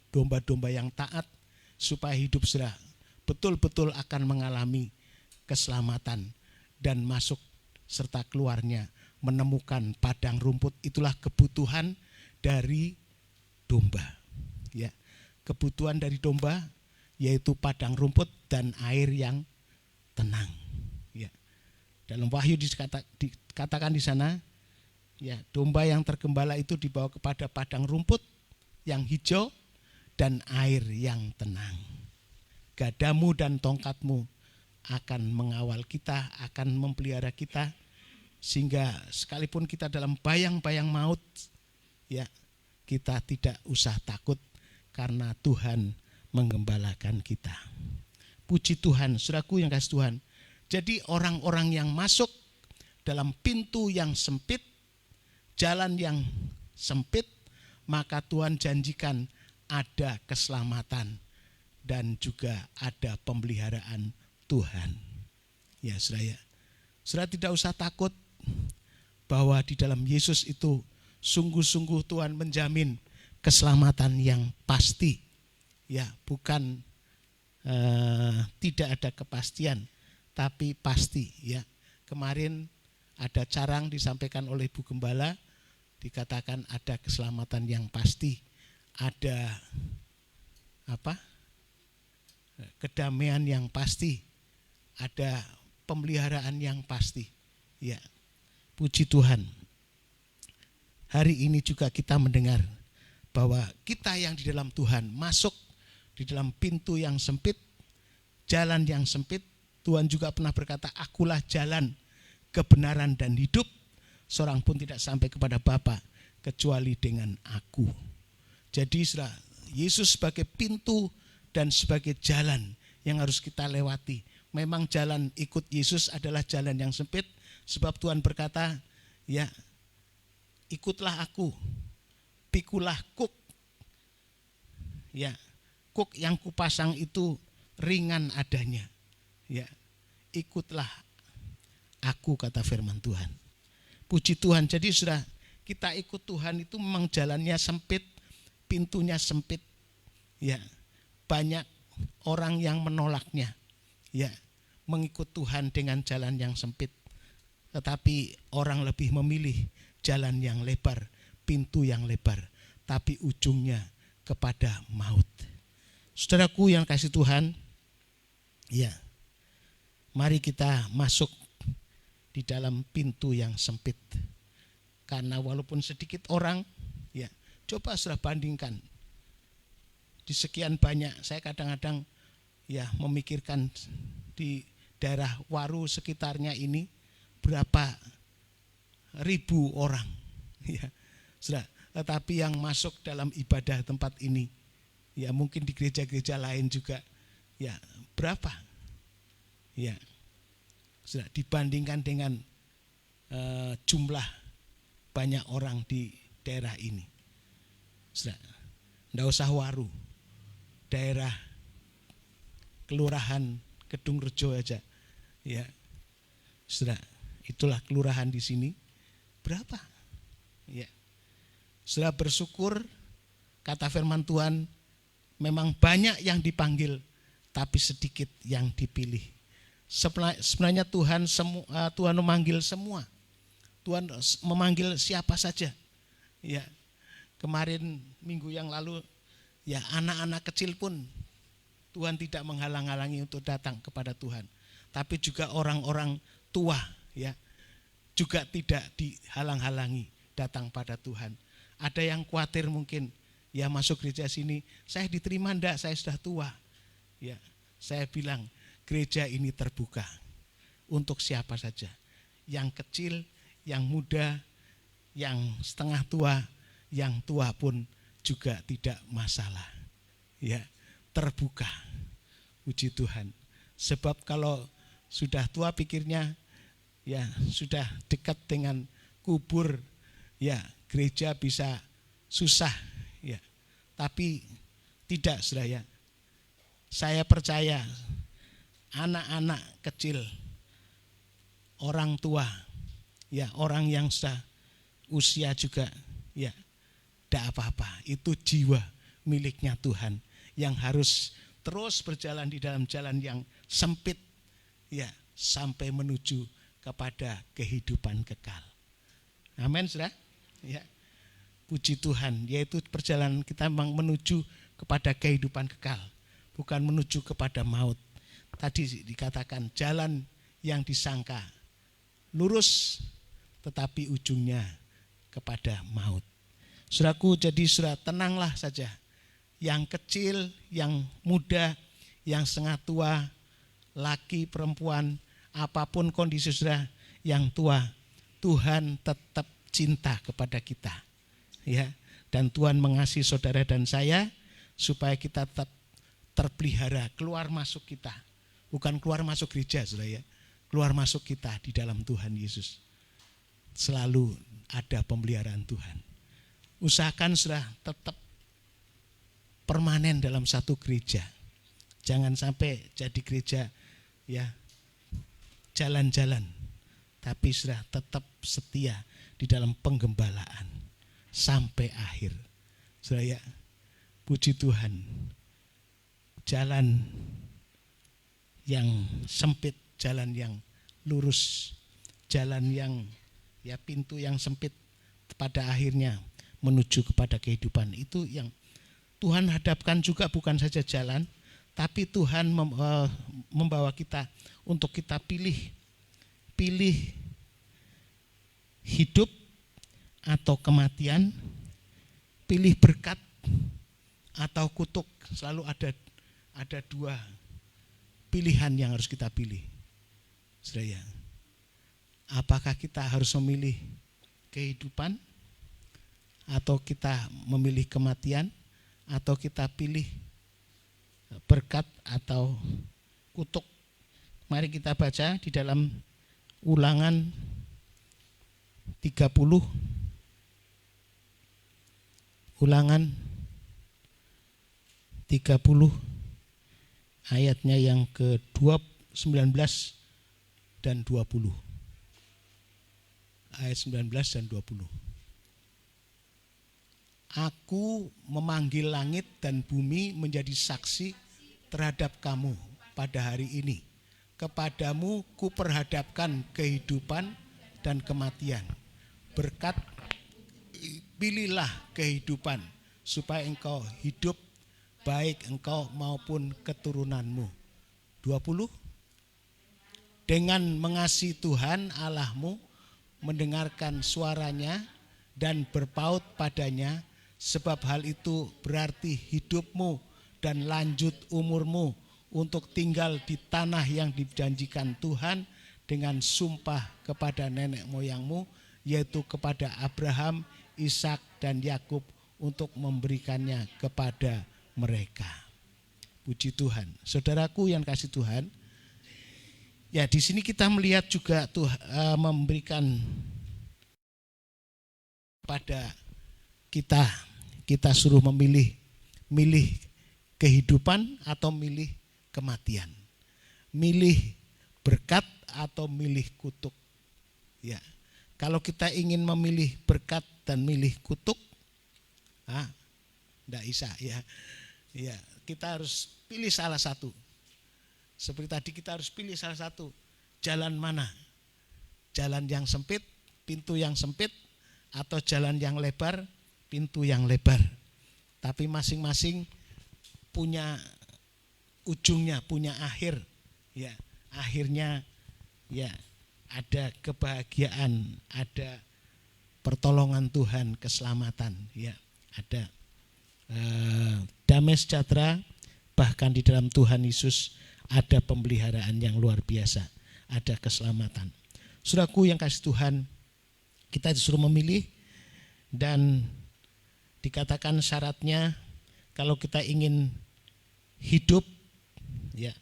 domba-domba yang taat, supaya hidup sudah betul-betul akan mengalami keselamatan dan masuk serta keluarnya menemukan padang rumput. Itulah kebutuhan dari domba. Ya, kebutuhan dari domba yaitu padang rumput dan air yang tenang. Ya. Dalam Wahyu dikatakan di sana, ya, domba yang tergembala itu dibawa kepada padang rumput yang hijau dan air yang tenang. Gadamu dan tongkatmu akan mengawal kita, akan memelihara kita, sehingga sekalipun kita dalam bayang-bayang maut, ya, kita tidak usah takut, karena Tuhan menggembalakan kita. Puji Tuhan, saudaraku yang kasih Tuhan. Jadi orang-orang yang masuk dalam pintu yang sempit, jalan yang sempit, maka Tuhan janjikan ada keselamatan dan juga ada pemeliharaan Tuhan. Ya saudara, saudara tidak usah takut bahwa di dalam Yesus itu sungguh-sungguh Tuhan menjamin keselamatan yang pasti. Ya, bukan tidak ada kepastian, tapi pasti. Ya, kemarin ada carang disampaikan oleh Bu Gembala, dikatakan ada keselamatan yang pasti, ada kedamaian yang pasti, ada pemeliharaan yang pasti. Ya, puji Tuhan. Hari ini juga kita mendengar bahwa kita yang di dalam Tuhan masuk di dalam pintu yang sempit, jalan yang sempit. Tuhan juga pernah berkata, akulah jalan, kebenaran dan hidup. Seorang pun tidak sampai kepada Bapa kecuali dengan aku. Jadi Yesus sebagai pintu dan sebagai jalan yang harus kita lewati. Memang jalan ikut Yesus adalah jalan yang sempit, sebab Tuhan berkata, ya, ikutlah aku, pikulah kuk. Ya, kuk yang kupasang itu ringan adanya. Ya, ikutlah aku, kata firman Tuhan. Puji Tuhan. Jadi sudah kita ikut Tuhan itu memang jalannya sempit, pintunya sempit. Ya, banyak orang yang menolaknya. Ya, mengikut Tuhan dengan jalan yang sempit. Tetapi orang lebih memilih jalan yang lebar, pintu yang lebar, tapi ujungnya kepada maut. Saudaraku yang kasih Tuhan, ya, mari kita masuk di dalam pintu yang sempit. Karena walaupun sedikit orang, ya, coba sudah bandingkan. Di sekian banyak, saya kadang-kadang ya memikirkan di daerah Waru sekitarnya ini berapa ribu orang, ya, sudah. Tetapi yang masuk dalam ibadah tempat ini, ya mungkin di gereja-gereja lain juga, ya berapa? Ya, sudah dibandingkan dengan jumlah banyak orang di daerah ini. Sudah, enggak usah Waru, daerah kelurahan Kedung Rejo aja, ya, sudah, itulah kelurahan di sini berapa? Ya, sudah bersyukur, kata firman Tuhan, memang banyak yang dipanggil, tapi sedikit yang dipilih. Sebenarnya Tuhan memanggil semua. Tuhan memanggil siapa saja. Ya, kemarin minggu yang lalu, ya anak-anak kecil pun Tuhan tidak menghalang-halangi untuk datang kepada Tuhan. Tapi juga orang-orang tua, ya, juga tidak dihalang-halangi datang pada Tuhan. Ada yang khawatir mungkin, ya masuk gereja sini, saya diterima enggak, saya sudah tua. Ya, saya bilang gereja ini terbuka untuk siapa saja. Yang kecil, yang muda, yang setengah tua, yang tua pun juga tidak masalah. Ya, terbuka. Puji Tuhan. Sebab kalau sudah tua pikirnya, ya sudah dekat dengan kubur, ya gereja bisa susah, ya. Tapi tidak, saudara. Saya percaya anak-anak kecil, orang tua, ya orang yang sudah usia juga, ya tidak apa-apa. Itu jiwa miliknya Tuhan yang harus terus berjalan di dalam jalan yang sempit, ya, sampai menuju kepada kehidupan kekal. Amin, saudara. Ya, puji Tuhan, yaitu perjalanan kita memang menuju kepada kehidupan kekal, bukan menuju kepada maut. Tadi dikatakan jalan yang disangka lurus, tetapi ujungnya kepada maut. Saudaraku, jadi saudara tenanglah saja. Yang kecil, yang muda, yang setengah tua, laki, perempuan, apapun kondisi saudara yang tua, Tuhan tetap cinta kepada kita, ya. Dan Tuhan mengasihi saudara dan saya supaya kita tetap terpelihara keluar masuk kita. Bukan keluar masuk gereja, saudara ya. Keluar masuk kita di dalam Tuhan Yesus. Selalu ada pemeliharaan Tuhan. Usahakan sudah tetap permanen dalam satu gereja. Jangan sampai jadi gereja ya jalan-jalan, tapi sudah tetap setia di dalam penggembalaan sampai akhir. Saudara ya, puji Tuhan. Jalan yang sempit, jalan yang lurus, jalan yang ya pintu yang sempit pada akhirnya menuju kepada kehidupan. Itu yang Tuhan hadapkan juga, bukan saja jalan, tapi Tuhan membawa kita untuk kita pilih hidup atau kematian, pilih berkat atau kutuk. Selalu ada dua pilihan yang harus kita pilih. Saudara, apakah kita harus memilih kehidupan atau kita memilih kematian, atau kita pilih berkat atau kutuk? Mari kita baca di dalam Ulangan 30. Ulangan 30 ayatnya yang ke-19 dan 20. Ayat 19 dan 20. Aku memanggil langit dan bumi menjadi saksi terhadap kamu pada hari ini. Kepadamu kuperhadapkan kehidupan dan kematian. Berkat pilihlah kehidupan supaya engkau hidup, baik engkau maupun keturunanmu. 20. Dengan mengasihi Tuhan Allahmu, mendengarkan suaranya dan berpaut padanya, sebab hal itu berarti hidupmu dan lanjut umurmu untuk tinggal di tanah yang dijanjikan Tuhan dengan sumpah kepada nenek moyangmu, yaitu kepada Abraham, Ishak dan Yakub, untuk memberikannya kepada mereka. Puji Tuhan. Saudaraku yang kasih Tuhan, ya di sini kita melihat juga Tuhan memberikan pada kita suruh milih kehidupan atau milih kematian, milih berkat atau milih kutuk. Ya, kalau kita ingin memilih berkat dan milih kutuk, tidak bisa ya. Ya, kita harus pilih salah satu. Seperti tadi kita harus pilih salah satu. Jalan mana? Jalan yang sempit, pintu yang sempit, atau jalan yang lebar, pintu yang lebar. Tapi masing-masing punya ujungnya, punya akhir. Ya, akhirnya ya ada kebahagiaan, ada pertolongan Tuhan, keselamatan, ya, ada damai sejahtera, bahkan di dalam Tuhan Yesus ada pemeliharaan yang luar biasa, ada keselamatan. Saudaraku yang kasih Tuhan, kita disuruh memilih, dan dikatakan syaratnya kalau kita ingin hidup ya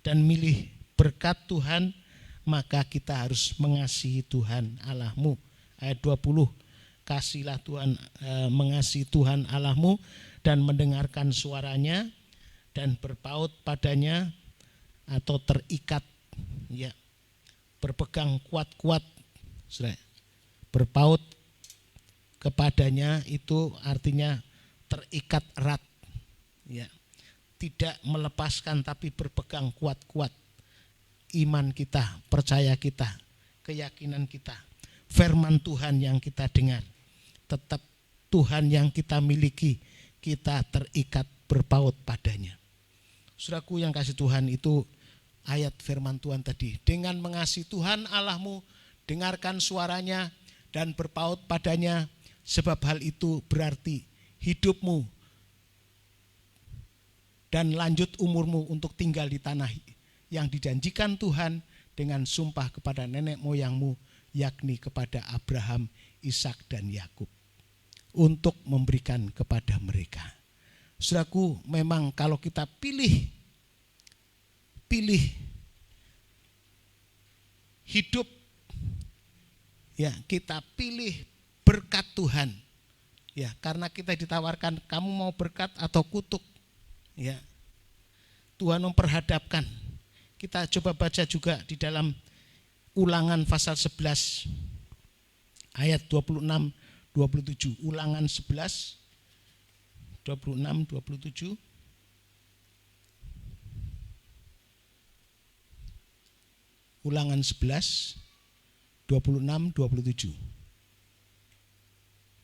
dan milih berkat Tuhan, maka kita harus mengasihi Tuhan Allahmu. Ayat 20, kasihlah Tuhan, mengasihi Tuhan Allahmu dan mendengarkan suaranya dan berpaut padanya atau terikat, ya, berpegang kuat-kuat, berpaut kepadanya itu artinya terikat erat, ya, tidak melepaskan tapi berpegang kuat-kuat. Iman kita, percaya kita, keyakinan kita, firman Tuhan yang kita dengar, tetap Tuhan yang kita miliki, kita terikat berpaut padanya. Saudaraku yang kasih Tuhan, itu ayat firman Tuhan tadi. Dengan mengasihi Tuhan Allahmu, dengarkan suaranya dan berpaut padanya, sebab hal itu berarti hidupmu dan lanjut umurmu untuk tinggal di tanah yang dijanjikan Tuhan dengan sumpah kepada nenek moyangmu, yakni kepada Abraham, Ishak dan Yakub, untuk memberikan kepada mereka. Saudaraku, memang kalau kita pilih hidup, ya kita pilih berkat Tuhan, ya karena kita ditawarkan kamu mau berkat atau kutuk, ya Tuhan memperhadapkan. Kita coba baca juga di dalam Ulangan pasal 11 ayat 26-27. Ulangan 11 26-27. Ulangan 11 26-27.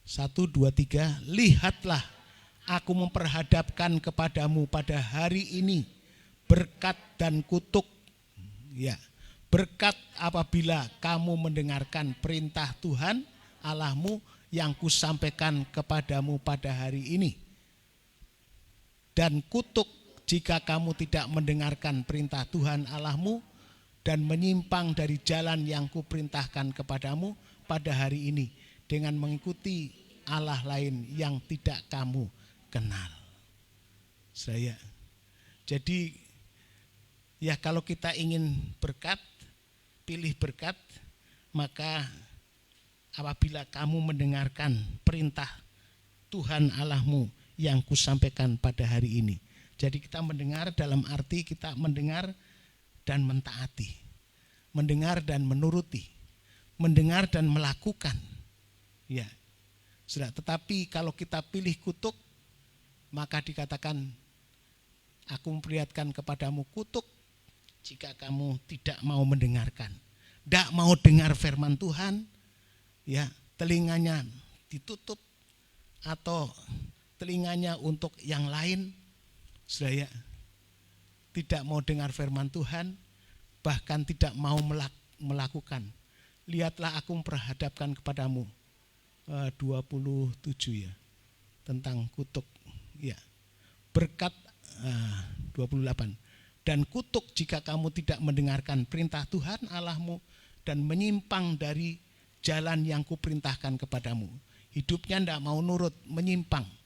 1, 2, 3. Lihatlah, aku memperhadapkan kepadamu pada hari ini berkat dan kutuk. Ya, berkat apabila kamu mendengarkan perintah Tuhan Allahmu yang kusampaikan kepadamu pada hari ini. Dan kutuk jika kamu tidak mendengarkan perintah Tuhan Allahmu dan menyimpang dari jalan yang kuperintahkan kepadamu pada hari ini dengan mengikuti Allah lain yang tidak kamu kenal. Jadi ya kalau kita ingin berkat, pilih berkat, maka apabila kamu mendengarkan perintah Tuhan Allahmu yang kusampaikan pada hari ini. Jadi kita mendengar dalam arti kita mendengar dan mentaati, mendengar dan menuruti, mendengar dan melakukan. Ya, sudah. Tetapi kalau kita pilih kutuk, maka dikatakan, aku memperlihatkan kepadamu kutuk jika kamu tidak mau mendengarkan, tidak mau dengar firman Tuhan, ya telinganya ditutup atau telinganya untuk yang lain, sudah ya, tidak mau dengar firman Tuhan, bahkan tidak mau melakukan. Lihatlah aku memperhadapkan kepadamu, 27 ya, tentang kutuk, ya berkat 28. Dan kutuk jika kamu tidak mendengarkan perintah Tuhan Allahmu dan menyimpang dari jalan yang kuperintahkan kepadamu. Hidupnya tidak mau nurut, menyimpang.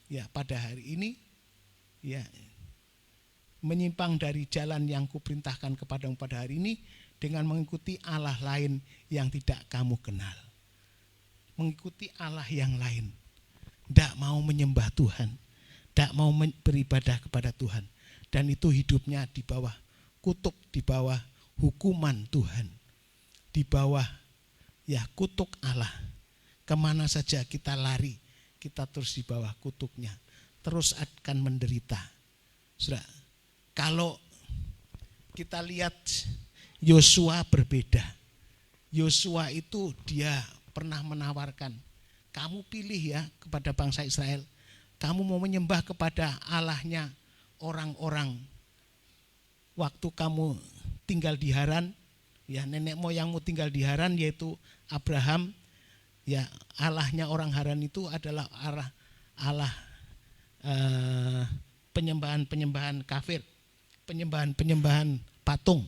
Ya, pada hari ini, ya menyimpang dari jalan yang kuperintahkan kepadamu pada hari ini dengan mengikuti Allah lain yang tidak kamu kenal. Mengikuti Allah yang lain. Tidak mau menyembah Tuhan, tidak mau beribadah kepada Tuhan. Dan itu hidupnya di bawah kutuk, di bawah hukuman Tuhan, di bawah ya kutuk Allah. Kemana saja kita lari, kita terus di bawah kutuknya, terus akan menderita. Sudah, kalau kita lihat Yosua berbeda. Yosua itu dia pernah menawarkan, kamu pilih ya kepada bangsa Israel, kamu mau menyembah kepada Allahnya orang-orang waktu kamu tinggal di Haran, ya nenek moyangmu tinggal di Haran yaitu Abraham, ya Allahnya orang Haran itu adalah Allah penyembahan kafir, penyembahan patung,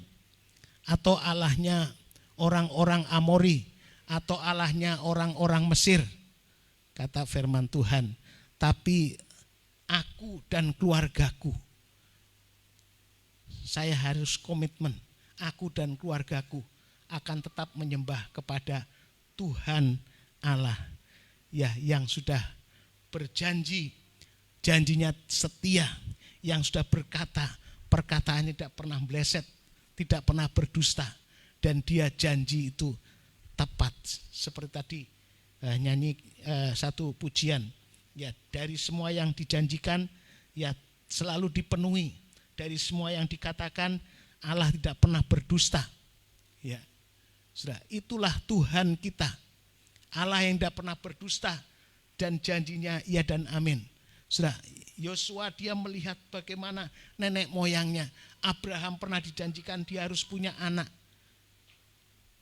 atau Allahnya orang-orang Amori, atau Allahnya orang-orang Mesir. Kata firman Tuhan, tapi aku dan keluargaku, saya harus komitmen, aku dan keluargaku akan tetap menyembah kepada Tuhan Allah, ya yang sudah berjanji, janjinya setia, yang sudah berkata, perkataannya tidak pernah meleset, tidak pernah berdusta, dan dia janji itu tepat. Seperti tadi nyanyi satu pujian, ya dari semua yang dijanjikan ya selalu dipenuhi, dari semua yang dikatakan Allah tidak pernah berdusta. Ya, sudah, itulah Tuhan kita, Allah yang tidak pernah berdusta dan janjinya ya dan amin. Sudah, Yosua dia melihat bagaimana nenek moyangnya Abraham pernah dijanjikan dia harus punya anak.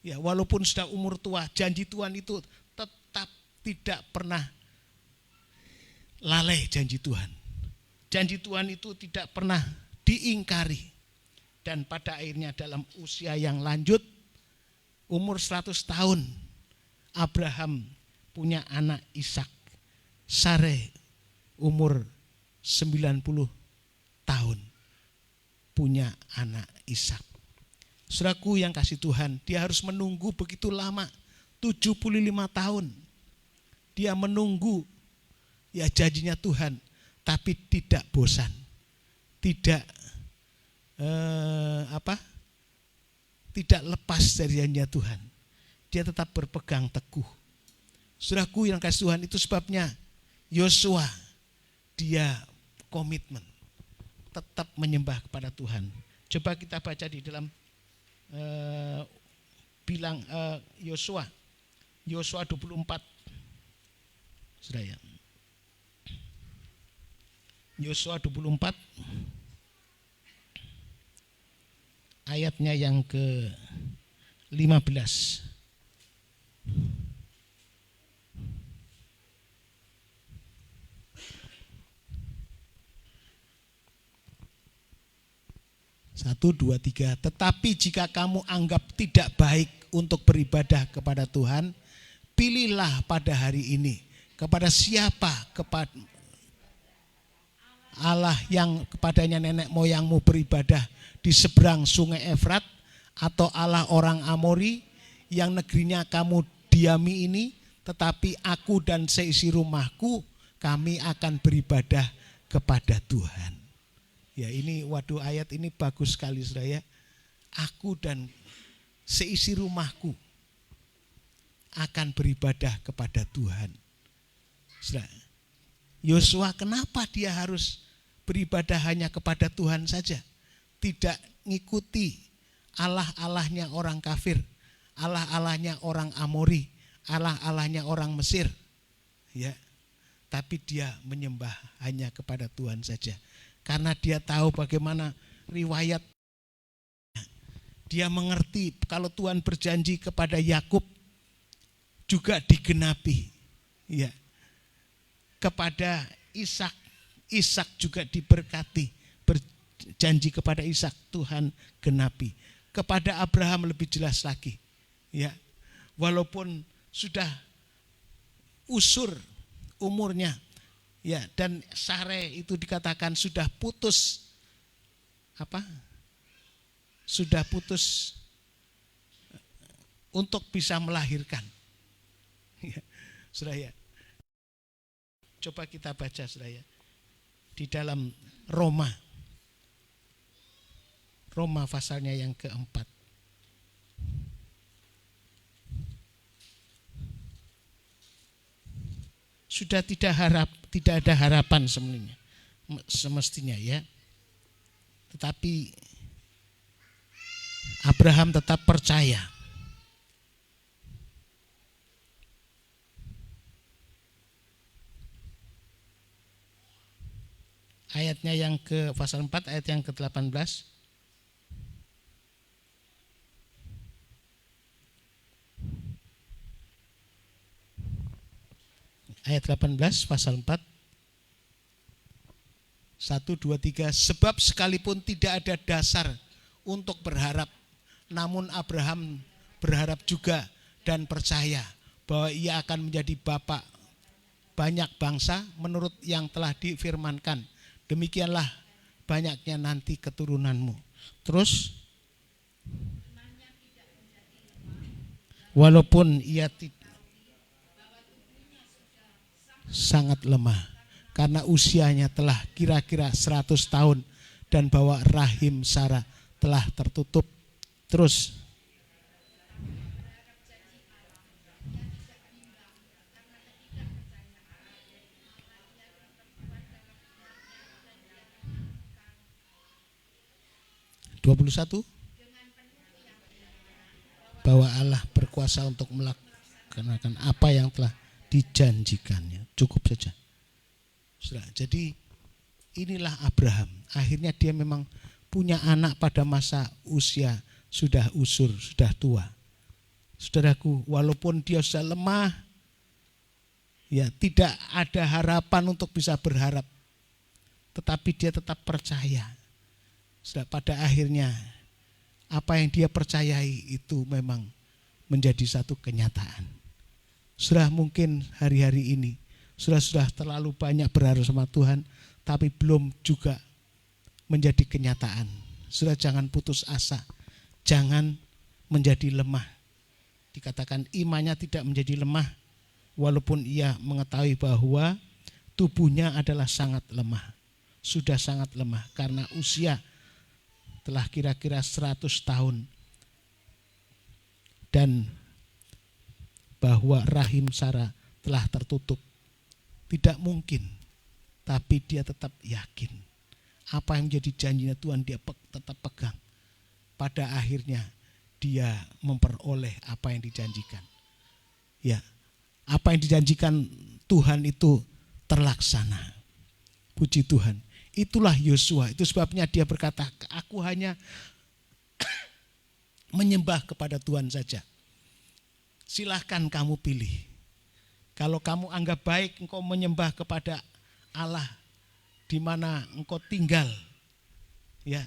Ya, walaupun sudah umur tua, janji Tuhan itu tetap tidak pernah lalai. Janji Tuhan itu tidak pernah diingkari. Dan pada akhirnya dalam usia yang lanjut, umur 100 tahun, Abraham punya anak Ishak. Sareh umur 90 tahun punya anak Ishak. Saudaraku yang kasih Tuhan, dia harus menunggu begitu lama, 75 tahun. Dia menunggu ya janjinya Tuhan, tapi tidak bosan. Tidak tidak lepas dari janjinya Tuhan. Dia tetap berpegang teguh. Saudaraku yang kasih Tuhan, itu sebabnya Yosua dia komitmen tetap menyembah kepada Tuhan. Coba kita baca di dalam Yosua 24. Saudara ya. Yosua 24 ayatnya yang ke-15. Satu, dua, tiga. Tetapi jika kamu anggap tidak baik untuk beribadah kepada Tuhan, pilihlah pada hari ini kepada siapa, kepada Allah yang kepadanya nenek moyangmu beribadah di seberang sungai Efrat, atau Allah orang Amori yang negerinya kamu diami ini. Tetapi aku dan seisi rumahku, kami akan beribadah kepada Tuhan. Ya, ini waduh, ayat ini bagus sekali saudara ya. Aku dan seisi rumahku akan beribadah kepada Tuhan. Saudara, Yosua kenapa dia harus beribadah hanya kepada Tuhan saja? Tidak ngikuti Allah-Allahnya orang kafir, Allah-Allahnya orang Amori, Allah-Allahnya orang Mesir. Ya. Tapi dia menyembah hanya kepada Tuhan saja. Karena dia tahu bagaimana riwayat. Dia mengerti kalau Tuhan berjanji kepada Yakub juga digenapi. Ya. Kepada Ishak, Ishak juga diberkati. Berjanji kepada Ishak Tuhan genapi. Kepada Abraham lebih jelas lagi. Ya. Walaupun sudah usur umurnya, ya, dan Sareh itu dikatakan sudah putus sudah putus untuk bisa melahirkan. Ya, saudara ya. Coba kita baca saudara ya, di dalam Roma pasalnya yang keempat. Sudah tidak ada harapan semestinya ya. Tetapi Abraham tetap percaya. Ayatnya yang ke pasal 4 ayat yang ke-18. Ayat 18 pasal 4. 1, 2, 3. Sebab sekalipun tidak ada dasar untuk berharap, namun Abraham berharap juga dan percaya bahwa ia akan menjadi bapa banyak bangsa menurut yang telah difirmankan. Demikianlah banyaknya nanti keturunanmu. Terus, walaupun ia sangat lemah karena usianya telah kira-kira 100 tahun dan bahwa rahim Sarah telah tertutup. Terus bahwa Allah berkuasa untuk melaksanakan apa yang telah dijanjikannya. Cukup saja. Jadi inilah Abraham. Akhirnya dia memang punya anak pada masa usia sudah usur, sudah tua. Saudaraku, walaupun dia sudah lemah, ya tidak ada harapan untuk bisa berharap, tetapi dia tetap percaya. Sudah pada akhirnya apa yang dia percayai itu memang menjadi satu kenyataan. Sudah mungkin hari-hari ini sudah terlalu banyak berharap sama Tuhan, tapi belum juga menjadi kenyataan. Saudara, jangan putus asa, jangan menjadi lemah. Dikatakan imannya tidak menjadi lemah, walaupun ia mengetahui bahwa tubuhnya adalah sangat lemah. Sudah sangat lemah karena usia telah kira-kira 100 tahun. Dan bahwa rahim Sarah telah tertutup. Tidak mungkin, tapi dia tetap yakin. Apa yang menjadi janjinya Tuhan dia tetap pegang. Pada akhirnya dia memperoleh apa yang dijanjikan. Ya, apa yang dijanjikan Tuhan itu terlaksana. Puji Tuhan. Itulah Yosua. Itu sebabnya dia berkata, aku hanya menyembah kepada Tuhan saja. Silahkan kamu pilih. Kalau kamu anggap baik engkau menyembah kepada Allah di mana engkau tinggal, ya,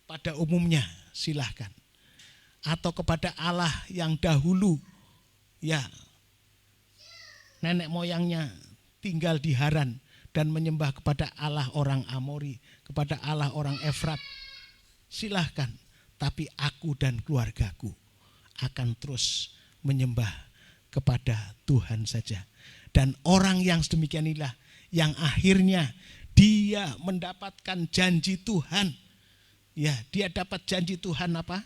pada umumnya silahkan. Atau kepada Allah yang dahulu, ya, nenek moyangnya tinggal di Haran dan menyembah kepada Allah orang Amori, kepada Allah orang Efrat, silahkan. Tapi aku dan keluargaku akan terus menyembah kepada Tuhan saja. Dan orang yang sedemikian inilah yang akhirnya dia mendapatkan janji Tuhan. Ya, dia dapat janji Tuhan apa?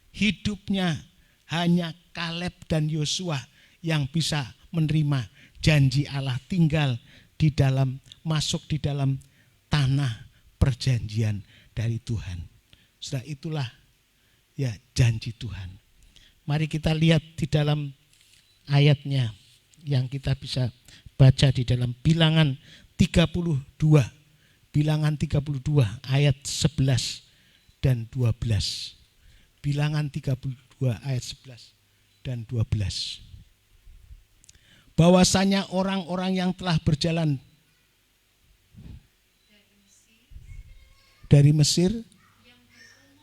Hidupnya hanya Kaleb dan Yosua yang bisa menerima janji Allah, tinggal di dalam, masuk di dalam tanah perjanjian dari Tuhan. Setelah itulah ya janji Tuhan. Mari kita lihat di dalam ayatnya yang kita bisa baca di dalam Bilangan 32. Bilangan 32 ayat 11 dan 12. Bilangan 32 ayat 11 dan 12. Bahwasanya orang-orang yang telah berjalan dari Mesir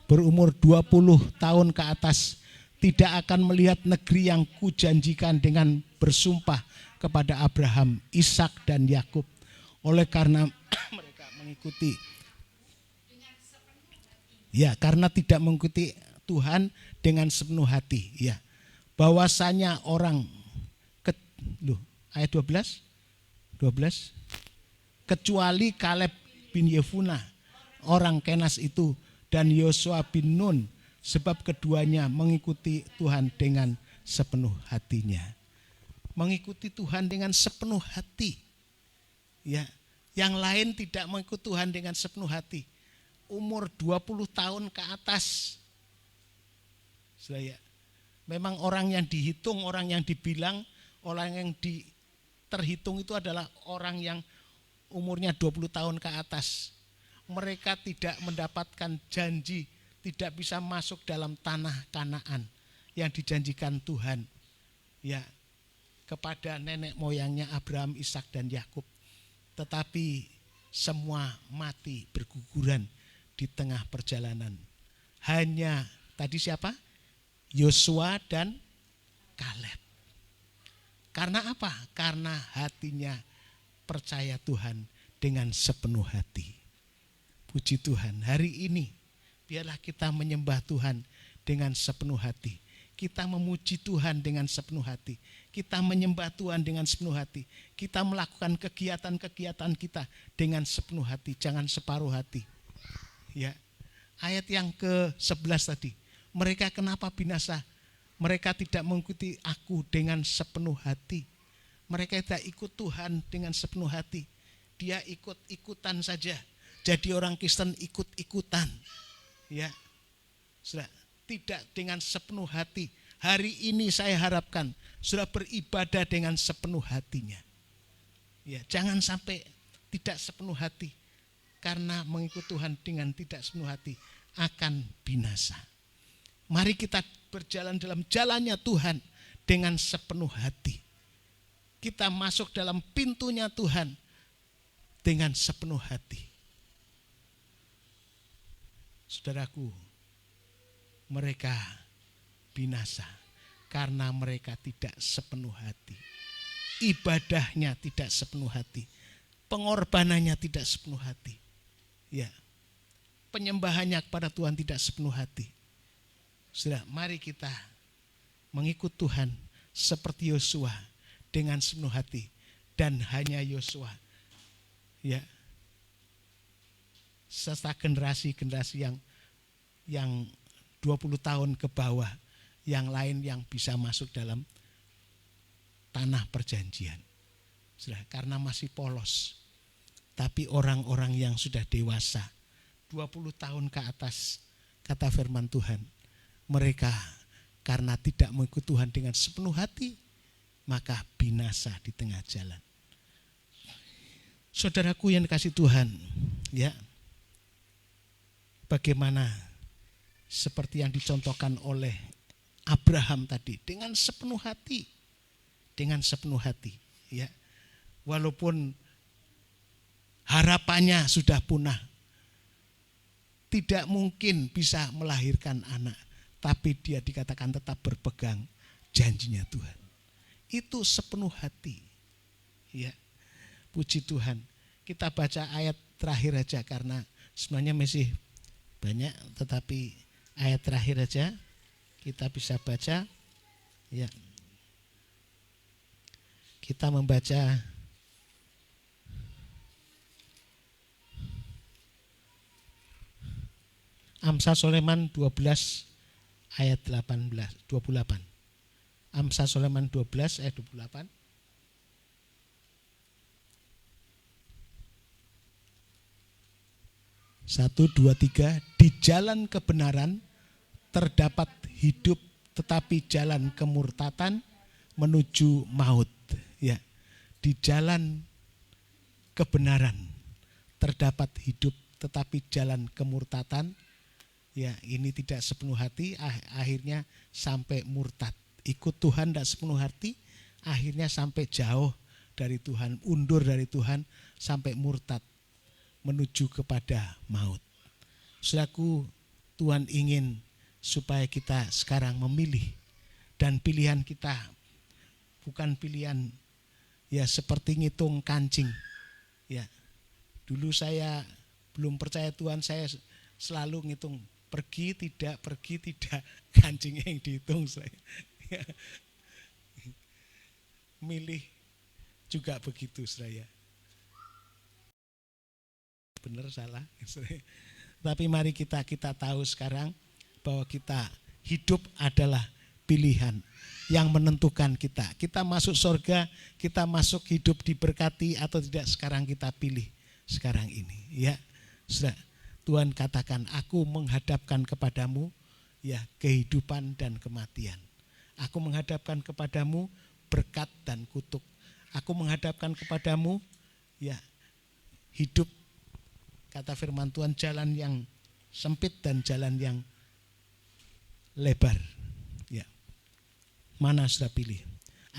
berumur 20 tahun ke atas tidak akan melihat negeri yang kujanjikan dengan bersumpah kepada Abraham, Ishak dan Yakub. Oleh karena mereka mengikuti, ya, karena tidak mengikuti Tuhan dengan sepenuh hati, ya. Bahwasanya orang ayat 12 kecuali Kaleb bin Yefunah orang Kenas itu dan Yosua bin Nun, sebab keduanya mengikuti Tuhan dengan sepenuh hatinya. Mengikuti Tuhan dengan sepenuh hati. Ya, yang lain tidak mengikuti Tuhan dengan sepenuh hati. Umur 20 tahun ke atas. Saya memang orang yang dihitung, orang yang dibilang, orang yang terhitung itu adalah orang yang umurnya 20 tahun ke atas. Mereka tidak mendapatkan janji, tidak bisa masuk dalam tanah Kanaan yang dijanjikan Tuhan, ya, kepada nenek moyangnya Abraham, Ishak dan Yakub. Tetapi semua mati berguguran di tengah perjalanan. Hanya tadi siapa? Yosua dan Kaleb. Karena apa? Karena hatinya percaya Tuhan dengan sepenuh hati. Puji Tuhan, hari ini biarlah kita menyembah Tuhan dengan sepenuh hati. Kita memuji Tuhan dengan sepenuh hati. Kita menyembah Tuhan dengan sepenuh hati. Kita melakukan kegiatan-kegiatan kita dengan sepenuh hati, jangan separuh hati. Ya. Ayat yang ke-11 tadi. Mereka kenapa binasa? Mereka tidak mengikuti aku dengan sepenuh hati. Mereka tidak ikut Tuhan dengan sepenuh hati. Dia ikut-ikutan saja. Jadi orang Kristen ikut-ikutan. Ya. Sudah, tidak dengan sepenuh hati. Hari ini saya harapkan sudah beribadah dengan sepenuh hatinya. Ya, jangan sampai tidak sepenuh hati. Karena mengikut Tuhan dengan tidak sepenuh hati akan binasa. Mari kita berjalan dalam jalannya Tuhan dengan sepenuh hati. Kita masuk dalam pintunya Tuhan dengan sepenuh hati. Saudaraku, mereka binasa karena mereka tidak sepenuh hati. Ibadahnya tidak sepenuh hati. pengorbanannya tidak sepenuh hati. Ya. Penyembahannya kepada Tuhan tidak sepenuh hati. Sudah, mari kita mengikut Tuhan seperti Yosua dengan sepenuh hati, dan hanya Yosua. Ya. Serta generasi-generasi yang 20 tahun ke bawah, yang lain yang bisa masuk dalam tanah perjanjian. Sudah, karena masih polos. Tapi orang-orang yang sudah dewasa, 20 tahun ke atas, kata firman Tuhan, mereka karena tidak mengikut Tuhan dengan sepenuh hati, maka binasa di tengah jalan. Saudaraku yang dikasih Tuhan, ya, bagaimana seperti yang dicontohkan oleh Abraham tadi, dengan sepenuh hati, ya, walaupun harapannya sudah punah, tidak mungkin bisa melahirkan anak, tapi dia dikatakan tetap berpegang janjinya Tuhan. Itu sepenuh hati. Ya. Puji Tuhan. Kita baca ayat terakhir aja karena sebenarnya masih banyak, tetapi ayat terakhir aja kita bisa baca. Ya. Kita membaca Amsal Soleman 12 ayat 28. Amsal Soleman 12 ayat 28. Satu, dua, tiga. Di jalan kebenaran terdapat hidup, tetapi jalan kemurtatan menuju maut. Ya, di jalan kebenaran terdapat hidup, tetapi jalan kemurtatan, ya, ini tidak sepenuh hati, akhirnya sampai murtad. Ikut Tuhan tidak sepenuh hati, akhirnya sampai jauh dari Tuhan, undur dari Tuhan, sampai murtad, menuju kepada maut. Saudaraku, Tuhan ingin supaya kita sekarang memilih, dan pilihan kita bukan pilihan ya seperti ngitung kancing. Ya, dulu saya belum percaya Tuhan, saya selalu ngitung pergi tidak, kancingnya yang dihitung saya. Ya. Milih juga begitu saya. Benar salah. Tapi mari kita tahu sekarang bahwa kita hidup adalah pilihan yang menentukan kita. Kita masuk surga, kita masuk hidup diberkati atau tidak, sekarang kita pilih sekarang ini. Ya, sudah. Tuhan katakan, aku menghadapkan kepadamu ya kehidupan dan kematian. Aku menghadapkan kepadamu berkat dan kutuk. Aku menghadapkan kepadamu ya hidup, kata firman Tuhan, jalan yang sempit dan jalan yang lebar. Ya. Mana sudah pilih?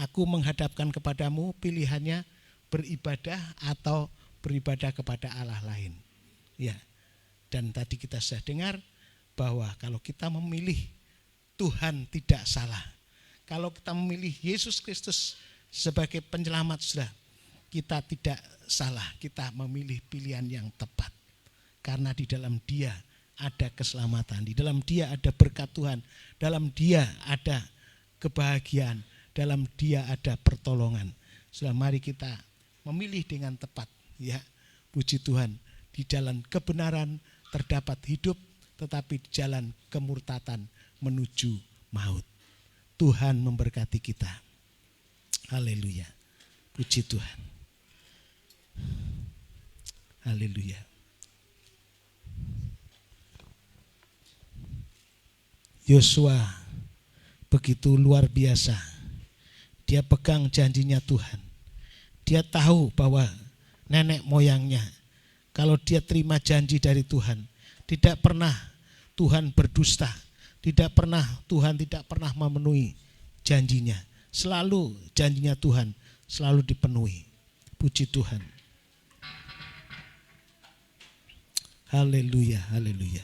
Aku menghadapkan kepadamu, pilihannya beribadah atau beribadah kepada Allah lain. Ya. Dan tadi kita sudah dengar bahwa kalau kita memilih Tuhan tidak salah. Kalau kita memilih Yesus Kristus sebagai penyelamat, sudah, kita tidak salah. Kita memilih pilihan yang tepat. Karena di dalam Dia ada keselamatan, di dalam Dia ada berkat Tuhan, dalam Dia ada kebahagiaan, dalam Dia ada pertolongan. Sudah, mari kita memilih dengan tepat. Ya, puji Tuhan, di jalan kebenaran terdapat hidup, tetapi di jalan kemurtatan menuju maut. Tuhan memberkati kita. Haleluya. Puji Tuhan. Haleluya. Yosua begitu luar biasa. Dia pegang janjinya Tuhan. Dia tahu bahwa nenek moyangnya, kalau dia terima janji dari Tuhan, tidak pernah Tuhan berdusta, tidak pernah Tuhan tidak pernah memenuhi janjinya. Selalu janjinya Tuhan selalu dipenuhi. Puji Tuhan. Haleluya, haleluya.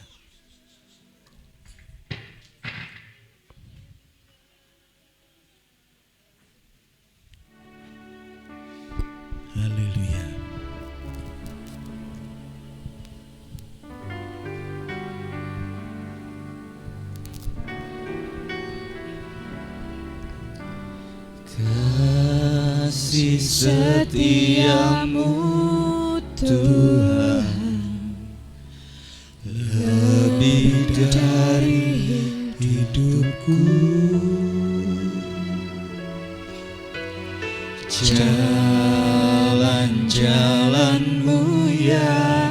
Haleluya. Kasih setiamu Tuhan lebih dari hidupku. Jalan-jalan-Mu ya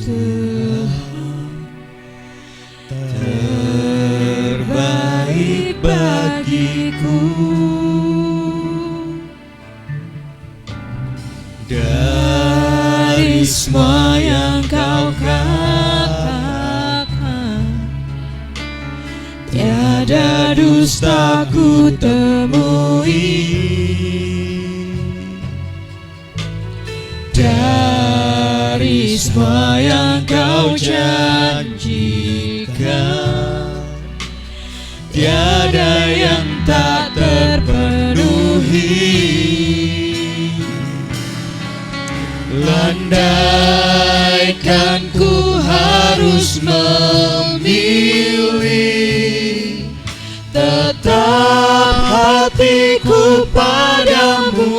Tuhan terbaik bagiku. Dari semua yang Kau katakan, tiada dusta ku temui. Dari semua yang Kau janjikan, tiada yang tak terpenuhi. Landaikan ku harus memilih, tetap hatiku padamu.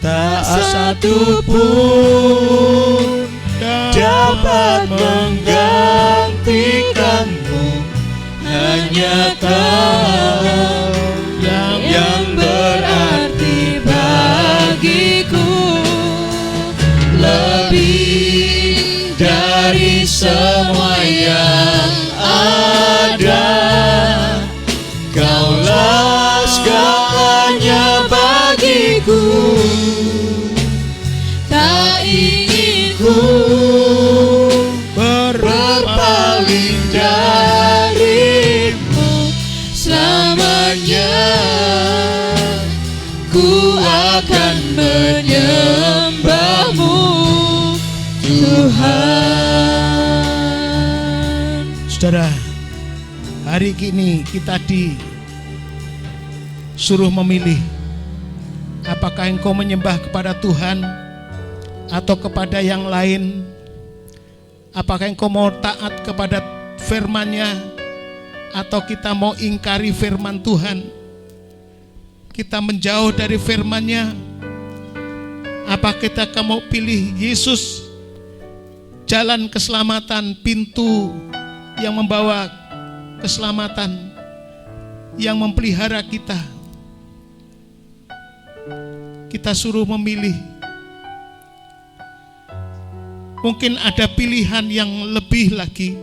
Tak satu pun dapat menggantikanmu, hanya Kau yang berarti bagiku. Lebih dari semua yang ada, Kaulah segalanya bagiku. Tak ingin ku berpaling darimu selamanya. Ku akan menyembah-Mu Tuhan. Saudara, hari ini kita disuruh memilih. Apakah engkau menyembah kepada Tuhan atau kepada yang lain? Apakah engkau mau taat kepada firman-Nya atau kita mau ingkari firman Tuhan? Kita menjauh dari firman-Nya. Apa kita mau pilih Yesus, jalan keselamatan, pintu yang membawa keselamatan, yang memelihara kita? Kita suruh memilih. Mungkin ada pilihan yang lebih lagi,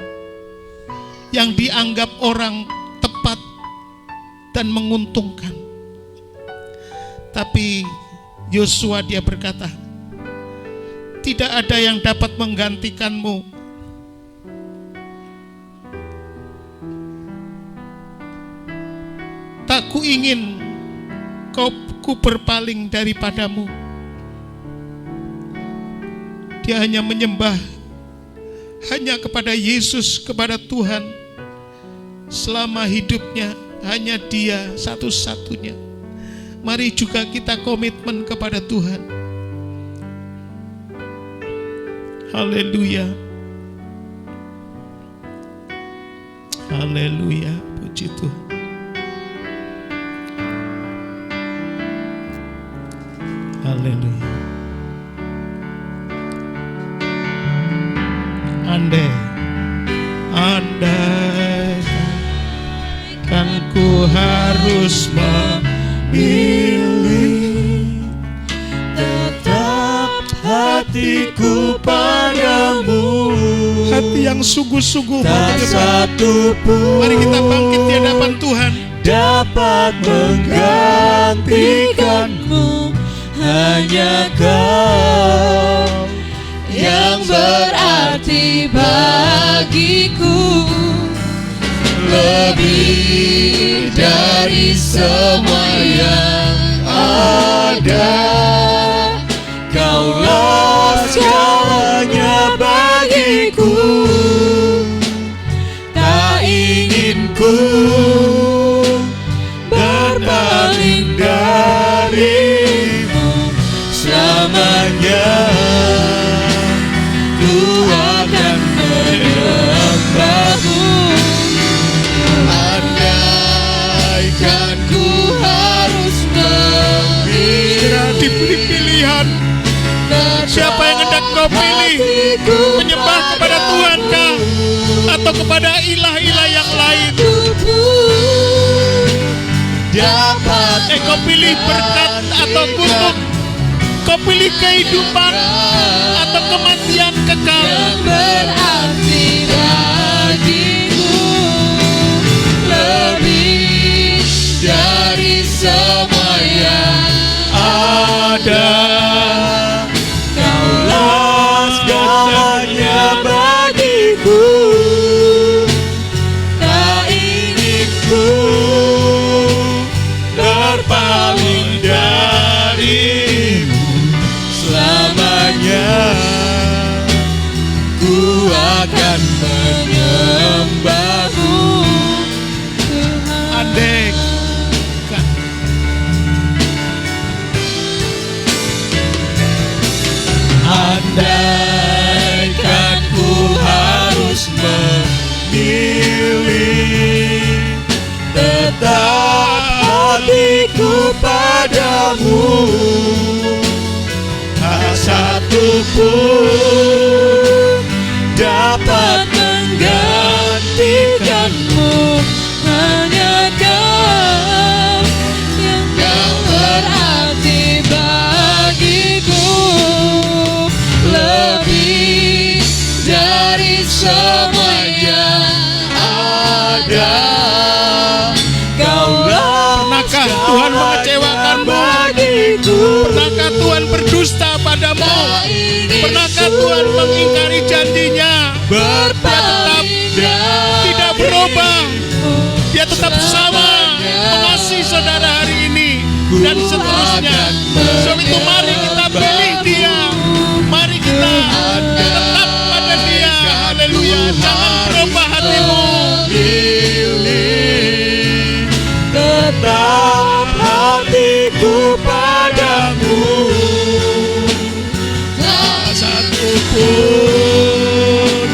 yang dianggap orang tepat dan menguntungkan. Tapi Yosua dia berkata, tidak ada yang dapat menggantikanmu. Tak ku ingin ku berpaling daripadamu. Dia hanya menyembah hanya kepada Yesus, kepada Tuhan. Selama hidupnya hanya Dia satu-satunya. Mari juga kita komitmen kepada Tuhan. Haleluya. Haleluya, puji Tuhan. Haleluya. Andai kan ku harus memilih, tetap hatiku padamu. hati yang sungguh-sungguh. Tak satu pun Mari kita bangkit di hadapan Tuhan. dapat menggantikanmu, hanya Kau yang berarti bagiku. Lebih dari semua yang ada, Kaulah segalanya bagiku. Tak ingin ku berpaling darimu selamanya. Ku akan menyembah-Mu. Andaikan ku Tuhan. Siapa yang hendak Kau pilih menyembah kepada Tuhan kah atau kepada ilah-ilah yang lain? Kau pilih berkat atau kutuk? Kau pilih kehidupan atau kematian kekal? Berarti bagiku lebih dari semua yang ada. Kaulah segalanya bagiku, tak ingin ku berpaling darimu selamanya. Ku akan menyembahmu, Andai andaikan ku harus memilih, tetap hatiku padamu, tak satu pun dapat menggantikanmu. Hanya Kau yang berarti bagiku lebih dari semua yang ada. Kaulah pernahkah Tuhan mengecewakanmu? bagiku, Pernahkah Tuhan berdusta padamu? Pernahkah Tuhan mengingkari janjinya? Dia tetap tidak berubah. Dia tetap sama mengasihi saudara hari ini dan seterusnya. Sebab itu mari kita pilih Dia. Mari kita tetap pada Dia. Haleluya. Jangan berubah hatimu. pilih, tetap hatiku padamu, tak satu pun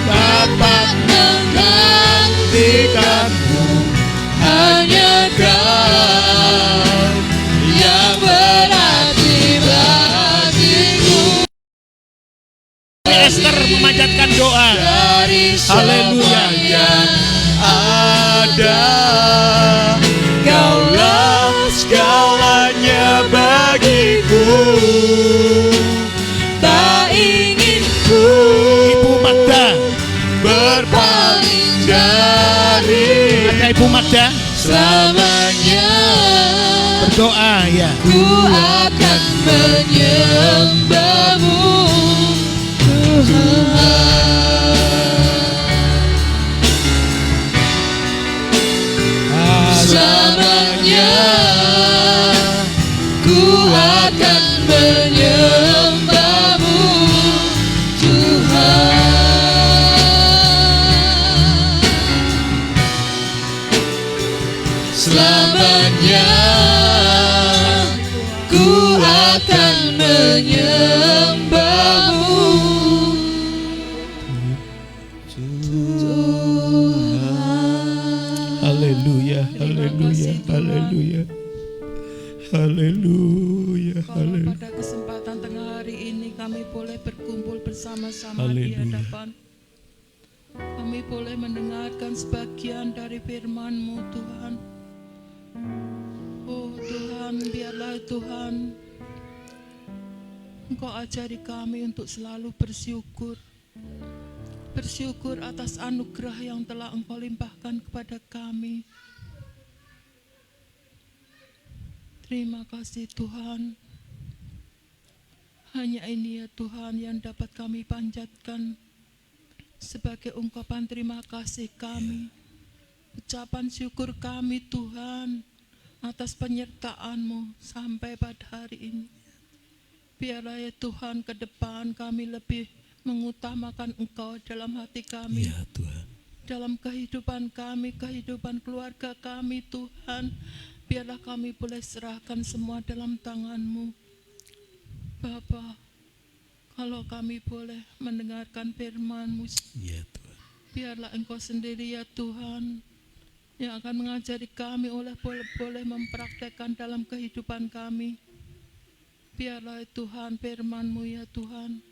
dapat menggantikanmu. Hanya Kau yang berarti bagiku. Esther memanjatkan doa. Dari Haleluya. semua yang ada, Kaulah segalanya bagiku, tak ingin ku Ibu Magda, berpaling dari ada Ibu Magda selamanya. berdoa ya. Ku akan menyembahmu, selamanya. Ku akan menyembahmu, Tuhan. Selamanya ku akan menyembahmu, Haleluya, haleluya, haleluya. Haleluya, Kalau haleluya. pada kesempatan tengah hari ini kami boleh berkumpul bersama-sama di Haleluya. hadapan, kami boleh mendengarkan sebagian dari firman-Mu, Tuhan. Oh Tuhan, biarlah Tuhan Engkau ajari kami untuk selalu bersyukur. Bersyukur atas anugerah yang telah Engkau limpahkan kepada kami. Terima kasih Tuhan. Hanya ini ya Tuhan yang dapat kami panjatkan sebagai ungkapan terima kasih kami. Ucapan syukur kami Tuhan atas penyertaan-Mu sampai pada hari ini. Biarlah ya Tuhan ke depan kami lebih mengutamakan Engkau dalam hati kami. ya Tuhan. Dalam kehidupan kami, kehidupan keluarga kami Tuhan. Biarlah kami boleh serahkan semua dalam tangan-Mu. Bapa, kalau kami boleh mendengarkan firman-Mu, Ya Tuhan. biarlah Engkau sendiri ya Tuhan yang akan mengajari kami boleh mempraktekkan dalam kehidupan kami. Biarlah Tuhan firman-Mu ya Tuhan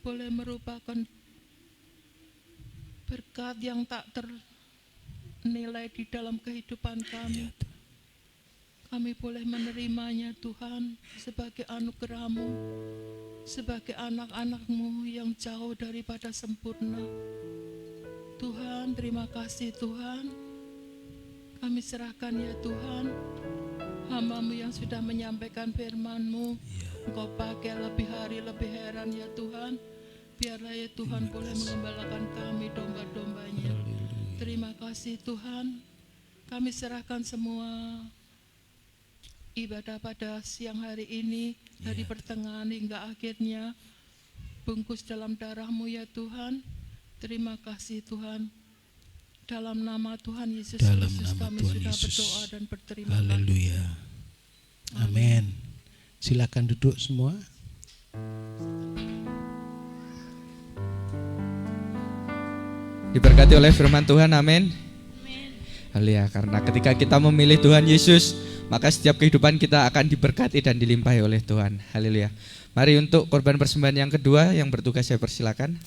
boleh merupakan berkat yang tak ternilai di dalam kehidupan kami. Kami boleh menerimanya Tuhan sebagai anugerah-Mu, sebagai anak-anak-Mu yang jauh daripada sempurna. Tuhan, terima kasih Tuhan. Kami serahkan ya Tuhan hamba-Mu yang sudah menyampaikan firman-Mu. Engkau pakai lebih hari lebih heran ya Tuhan. Biarlah ya Tuhan boleh mengembalakan kami domba-dombanya. Terima kasih Tuhan. Kami serahkan semua ibadah pada siang hari ini, dari pertengahan hingga akhirnya, bungkus dalam darah-Mu ya Tuhan. Terima kasih Tuhan. Dalam nama Tuhan Yesus Kristus kami sudah berdoa dan berterima kasih. Haleluya. Amin. Silakan duduk semua. Diberkati oleh firman Tuhan, amin. Haleluya. Karena ketika kita memilih Tuhan Yesus, maka setiap kehidupan kita akan diberkati dan dilimpahi oleh Tuhan. Haleluya. Mari untuk korban persembahan yang kedua yang bertugas saya persilakan.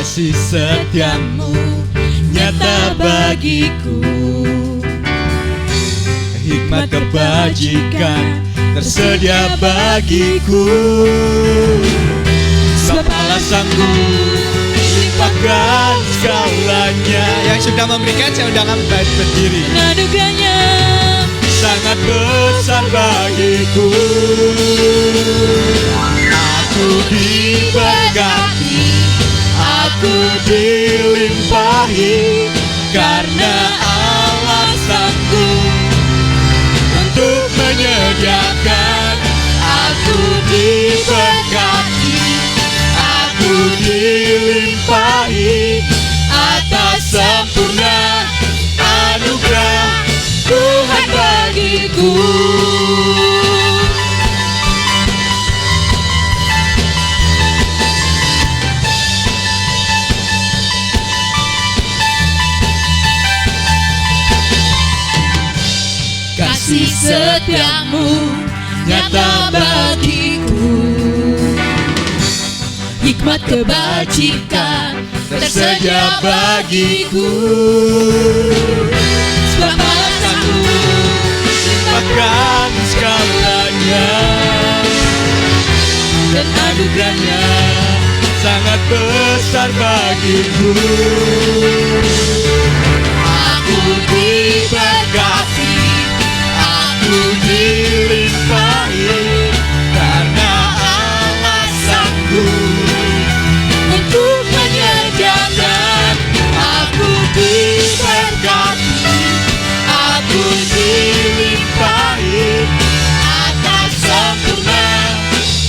Kasih setiamu nyata bagiku, hikmat kebajikan tersedia bagiku. Sebab Allah sanggup limpahkan segalanya. Yang sudah memberikan saya undang berdiri. Anugerahnya sangat besar bagiku. Aku diberkati, aku dilimpahi, karena Allah sanggup untuk menyediakan. Aku diberkati, aku dilimpahi, atas sempurna anugerah Tuhan bagiku. Kasih setiamu nyata bagiku, hikmat kebajikan tersedia bagiku. Sebab Allah sanggup limpahkan segalanya, dan anugerahnya sangat besar bagiku. Aku diberkati, aku dilimpahi, karena Allah sanggup untuk menyediakan. Aku diberkati, aku dilimpahi, atas sempurna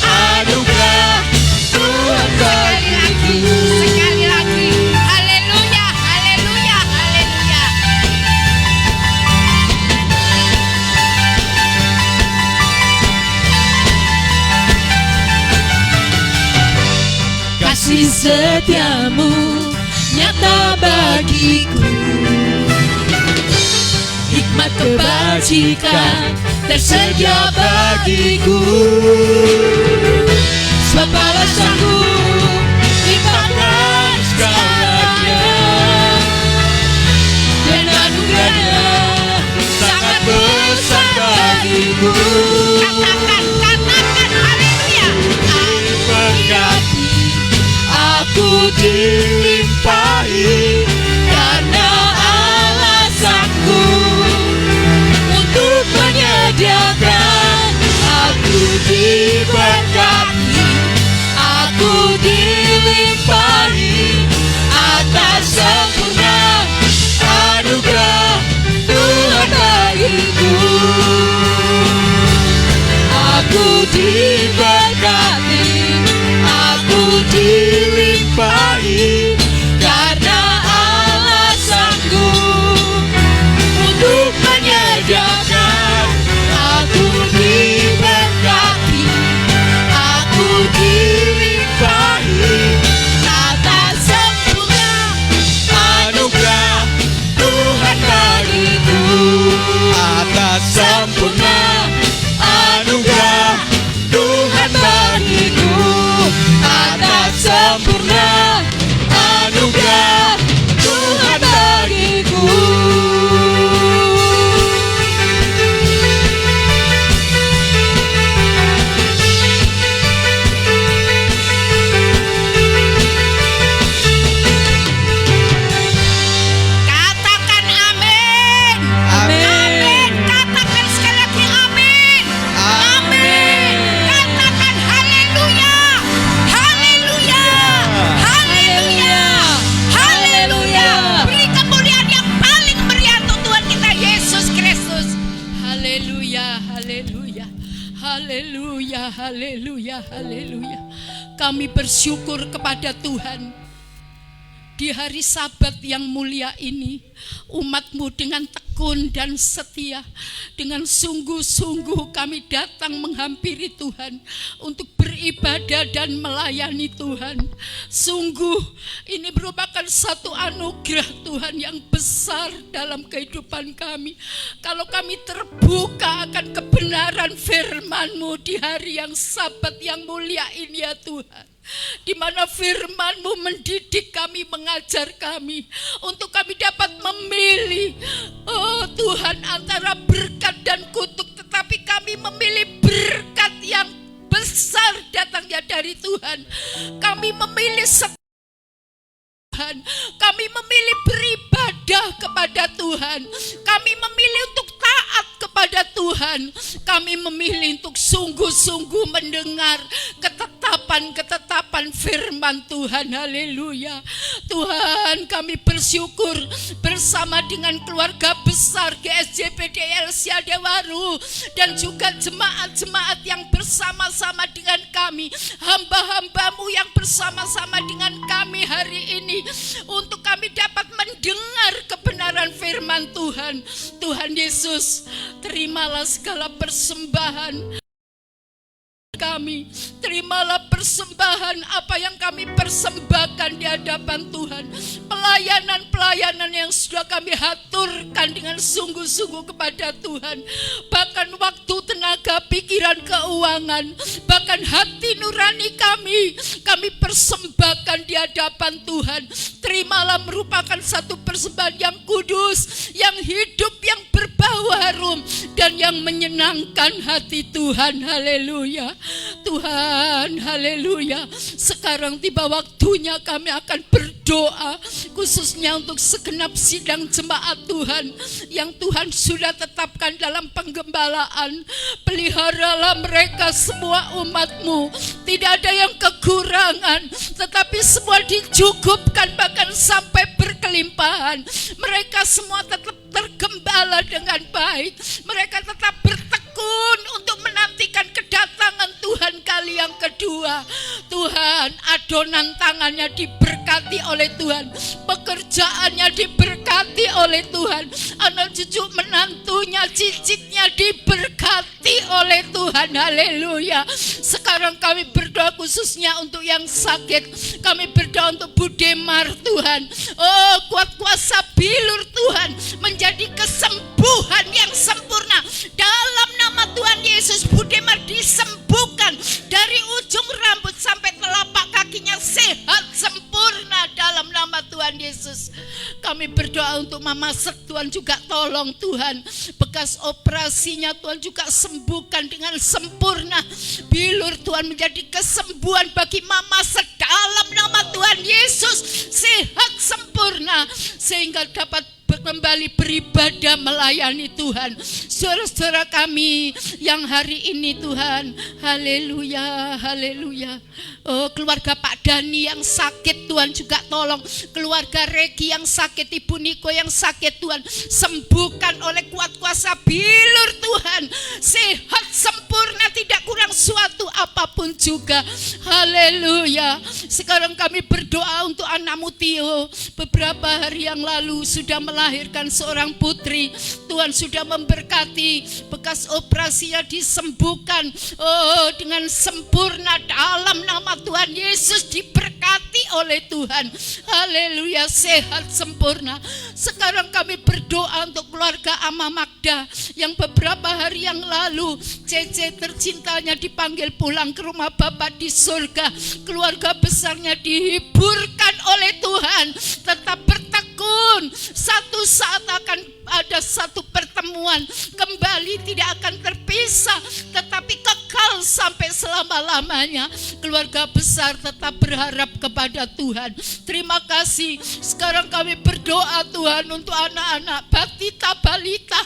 anugerah Tuhan bagiku. Sekali lagi, haleluya, haleluya, haleluya. Kasih setiamu nyata bagiku, hikmat kebajikan tersedia bagiku. Sebab Allah sanggup limpahkan segalanya, dan anugerahnya sangat besar bagiku. Katakan, haleluya. Diberkati, aku dilimpahi, karena Allah sanggup untuk menyediakan. Aku diberkati, aku dilimpahi, atas sempurna anugerah Tuhan bagiku. Aku diberkati, aku dilimpahi, karena Allah sanggup untuk menyediakan. haleluya. Kami bersyukur kepada Tuhan. Di hari Sabat yang mulia ini, umat-Mu dengan tekun dan setia, dengan sungguh-sungguh kami datang menghampiri Tuhan untuk beribadah dan melayani Tuhan. Sungguh ini merupakan satu anugerah Tuhan yang besar dalam kehidupan kami. Kalau kami terbuka akan kebenaran firman-Mu di hari yang Sabat yang mulia ini ya Tuhan, di mana firman-Mu mendidik kami, mengajar kami untuk kami dapat memilih, oh Tuhan, antara berkat dan kutuk, tetapi kami memilih berkat yang besar datangnya dari Tuhan. Kami memilih Tuhan, kami memilih beribadah kepada Tuhan, kami memilih untuk taat kepada Tuhan, kami memilih untuk sungguh-sungguh mendengar ketetapan firman Tuhan. Haleluya. Tuhan, kami bersyukur bersama dengan keluarga besar GSJPDL Siadewaru dan juga jemaat-jemaat yang bersama-sama dengan kami, hamba-hamba-Mu yang bersama-sama dengan kami hari ini, untuk kami dapat mendengar kebenaran firman Tuhan. Tuhan Yesus, terimalah segala persembahan kami, terimalah persembahan apa yang kami persembahkan di hadapan Tuhan, pelayanan-pelayanan yang sudah kami haturkan dengan sungguh-sungguh kepada Tuhan, bahkan waktu, tenaga, pikiran, keuangan, bahkan hati nurani kami persembahkan di hadapan Tuhan. Terimalah merupakan satu persembahan yang kudus, yang hidup, yang berbau harum, dan yang menyenangkan hati Tuhan. Haleluya. Tuhan, haleluya. Sekarang tiba waktunya kami akan berdoa, khususnya untuk segenap sidang jemaat Tuhan yang Tuhan sudah tetapkan dalam penggembalaan. Peliharalah mereka semua umat-Mu, tidak ada yang kekurangan, tetapi semua dicukupkan bahkan sampai berkelimpahan. Mereka semua tetap tergembala dengan baik, mereka tetap bertekun untuk menantikan kedatangan Tuhan kali yang kedua. Tuhan, adonan tangannya diberkati oleh Tuhan, pekerjaannya diberkati oleh Tuhan, anak cucu menantunya, cicitnya diberkati oleh Tuhan. Haleluya. Sekarang kami berdoa khususnya untuk yang sakit. Kami berdoa untuk Budemar Tuhan. Oh, kuat kuasa bilur Tuhan menjadi kesembuhan yang sempurna. Dalam nama Tuhan Yesus, Budemar disembuhkan dari ujung rambut sampai telapak kakinya, sehat sempurna dalam nama Tuhan Yesus. Kami berdoa untuk Mama Set, Tuhan juga tolong Tuhan, bekas operasinya Tuhan juga sembuhkan dengan sempurna. Bilur Tuhan menjadi kesembuhan bagi Mama Set dalam nama Tuhan Yesus, sehat sempurna sehingga dapat kembali beribadah melayani Tuhan. Saudara-saudara kami yang hari ini Tuhan, haleluya, haleluya. Oh, keluarga Pak Dani yang sakit Tuhan juga tolong. Keluarga Regi yang sakit, Ibu Niko yang sakit Tuhan, sembuhkan oleh kuat kuasa bilur Tuhan, sehat sempurna, tidak kurang suatu apapun juga. Haleluya. Sekarang kami berdoa untuk anakmu Tio. Beberapa hari yang lalu sudah melahirkan seorang putri. Tuhan sudah memberkati, bekas operasinya disembuhkan, oh, dengan sempurna dalam nama Tuhan Yesus, diberkati oleh Tuhan. Haleluya, sehat sempurna. Sekarang kami berdoa untuk keluarga Ama Magda yang beberapa hari yang lalu Cece tercintanya dipanggil pulang ke rumah Bapa di surga. Keluarga besarnya dihiburkan oleh Tuhan, tetap bertekun. Satu saat akan ada satu pertemuan kembali, tidak akan terpisah, tetapi kekal sampai selama-lamanya. Keluarga besar tetap berharap kepada Tuhan. Terima kasih. Sekarang kami berdoa Tuhan untuk anak-anak batita balita,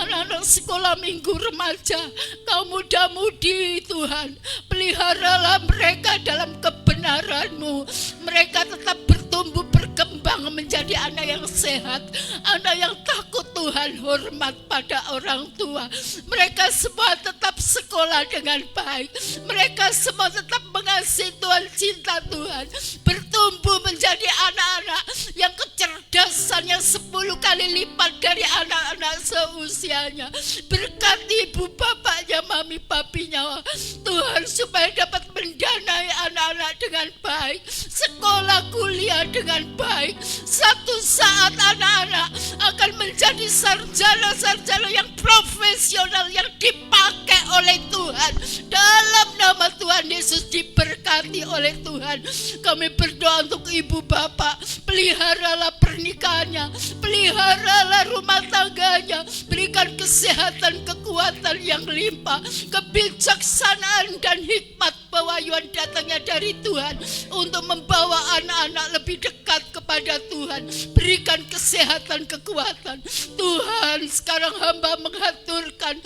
anak-anak sekolah minggu remaja, kaum muda-mudi Tuhan. Peliharalah mereka dalam kebenaran-Mu. Mereka tetap bertumbuh berkembang menjadi anak yang sehat, anak yang takut Tuhan. Tuhan hormat pada orang tua. Mereka semua tetap sekolah dengan baik. Mereka semua tetap mengasihi Tuhan, cinta Tuhan, bertumbuh menjadi anak-anak yang kecerdasannya 10 kali lipat dari anak-anak seusianya. Berkati ibu bapaknya, mami papinya Tuhan, supaya dapat mendanai anak-anak dengan baik, sekolah kuliah dengan baik. Satu saat anak-anak akan menjadi sarjana-sarjana yang profesional, yang dipakai oleh Tuhan. Dalam nama Tuhan Yesus, diberkati oleh Tuhan. Kami berdoa untuk ibu bapak, peliharalah pernikahannya, peliharalah rumah tangganya, berikan kesehatan, kekuatan yang limpah, kebijaksanaan dan hikmat pewahyuan datangnya dari Tuhan untuk membawa anak-anak lebih dekat kepada Tuhan. Berikan kesehatan, kekuatan. Tuhan, sekarang hamba mengaturkan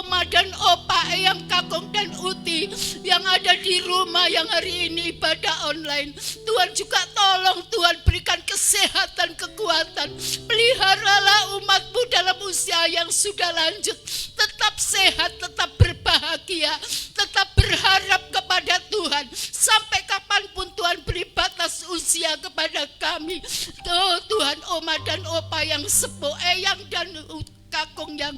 Oma dan Opa, Eyang Kakung dan Uti yang ada di rumah yang hari ini ibadah online. Tuhan juga tolong Tuhan, berikan kesehatan, kekuatan. Peliharalah umat-Mu dalam usia yang sudah lanjut, tetap sehat, tetap berbahagia, tetap berharap kepada Tuhan. Sampai kapanpun Tuhan beri batas usia kepada kami. Oh Tuhan, Oma dan Opa yang sepuh, Eyang dan Kakung yang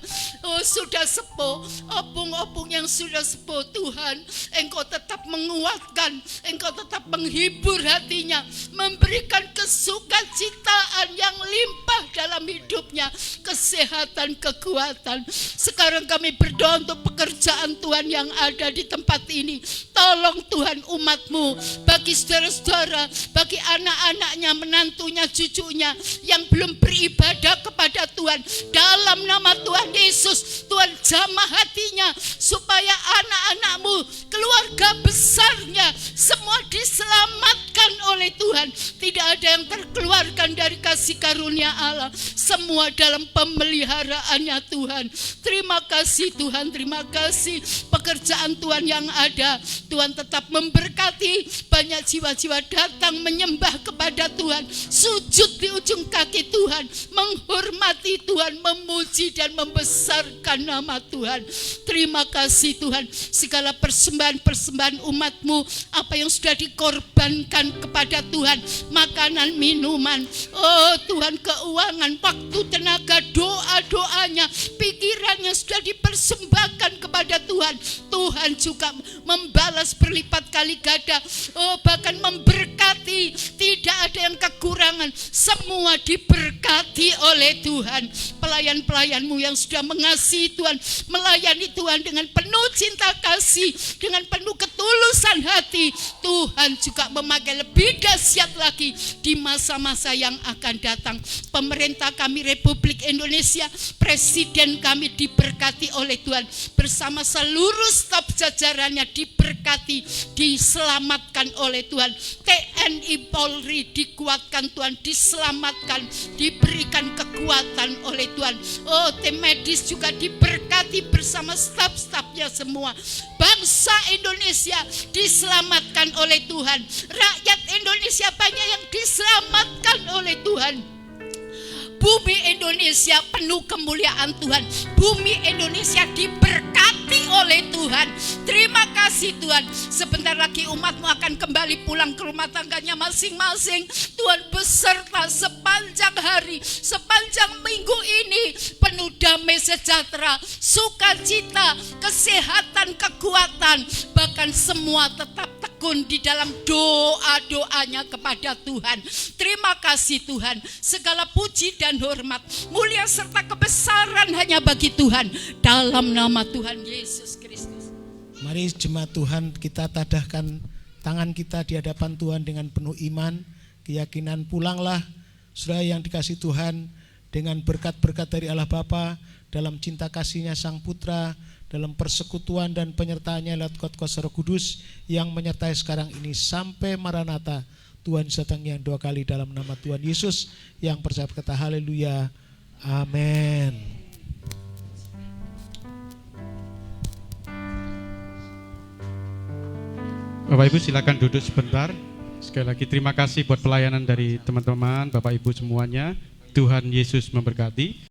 sudah sepuh, opung-opung yang sudah sepuh, Tuhan, Engkau tetap menguatkan, Engkau tetap menghibur hatinya, memberikan kesukacitaan yang limpah dalam hidupnya, kesehatan, kekuatan. Sekarang kami berdoa untuk pekerjaan Tuhan yang ada di tempat ini. Tolong Tuhan umat-Mu, bagi saudara-saudara, bagi anak-anaknya, menantunya, cucunya yang belum beribadah kepada Tuhan, dalam nama Tuhan Yesus, Tuhan jamah hatinya supaya anak-anak-Mu, keluarga besarnya semua diselamatkan oleh Tuhan. Tidak ada yang terkeluarkan dari kasih karunia Allah, semua dalam pemeliharaannya Tuhan. Terima kasih Tuhan, terima kasih pekerjaan Tuhan yang ada. Tuhan tetap memberkati, banyak jiwa-jiwa datang menyembah kepada Tuhan, sujud di ujung kaki Tuhan, menghormati Tuhan, memuji dan membesarkan nama Tuhan. Terima kasih Tuhan, segala persembahan-persembahan umat-Mu, apa yang sudah dikorbankan kepada Tuhan, makanan, minuman, oh Tuhan, keuangan, waktu, tenaga, doa-doanya, pikirannya sudah dipersembahkan kepada Tuhan. Tuhan juga membalas berlipat kali ganda, oh bahkan memberkati, tidak ada yang kekurangan, semua diberkati oleh Tuhan. Pelayan-pelayan-Mu yang sudah mengasihi Tuhan, melayani Tuhan dengan penuh cinta kasih, dengan penuh ketulusan hati, Tuhan juga memakai lebih dahsyat lagi di masa-masa yang akan datang. Pemerintah kami Republik Indonesia, Presiden kami diberkati oleh Tuhan, bersama seluruh staf jajarannya diberkati, diselamatkan oleh Tuhan. TNI Polri dikuatkan Tuhan, diselamatkan, diberikan kekuatan oleh Tuhan. Oh, tim medis juga diberkati bersama staf-stafnya semua. Bangsa Indonesia diselamatkan oleh Tuhan. Rakyat Indonesia banyak yang diselamatkan oleh Tuhan. Bumi Indonesia penuh kemuliaan Tuhan. Bumi Indonesia diberkati oleh Tuhan. Terima kasih Tuhan. Sebentar lagi umat-Mu akan kembali pulang ke rumah tangganya masing-masing. Tuhan beserta sepanjang hari, sepanjang minggu ini penuh damai sejahtera, sukacita, kesehatan, kekuatan. Bahkan semua tetap tekun di dalam doa-doanya kepada Tuhan. Terima kasih Tuhan. Segala puji dan hormat, mulia serta kebesaran hanya bagi Tuhan, dalam nama Tuhan Yesus Kristus. Mari jemaat Tuhan, kita tadahkan tangan kita di hadapan Tuhan dengan penuh iman, keyakinan. Pulanglah saudara yang dikasih Tuhan dengan berkat-berkat dari Allah Bapa, dalam cinta kasihnya Sang Putra, dalam persekutuan dan penyertaannya lewat kuasa Roh Kudus yang menyertai sekarang ini sampai Maranatha. Tuhan datang yang 2 kali dalam nama Tuhan Yesus. Yang percaya kata haleluya, amin. Bapak Ibu silakan duduk sebentar. Sekali lagi terima kasih buat pelayanan dari teman-teman, Bapak Ibu semuanya. Tuhan Yesus memberkati.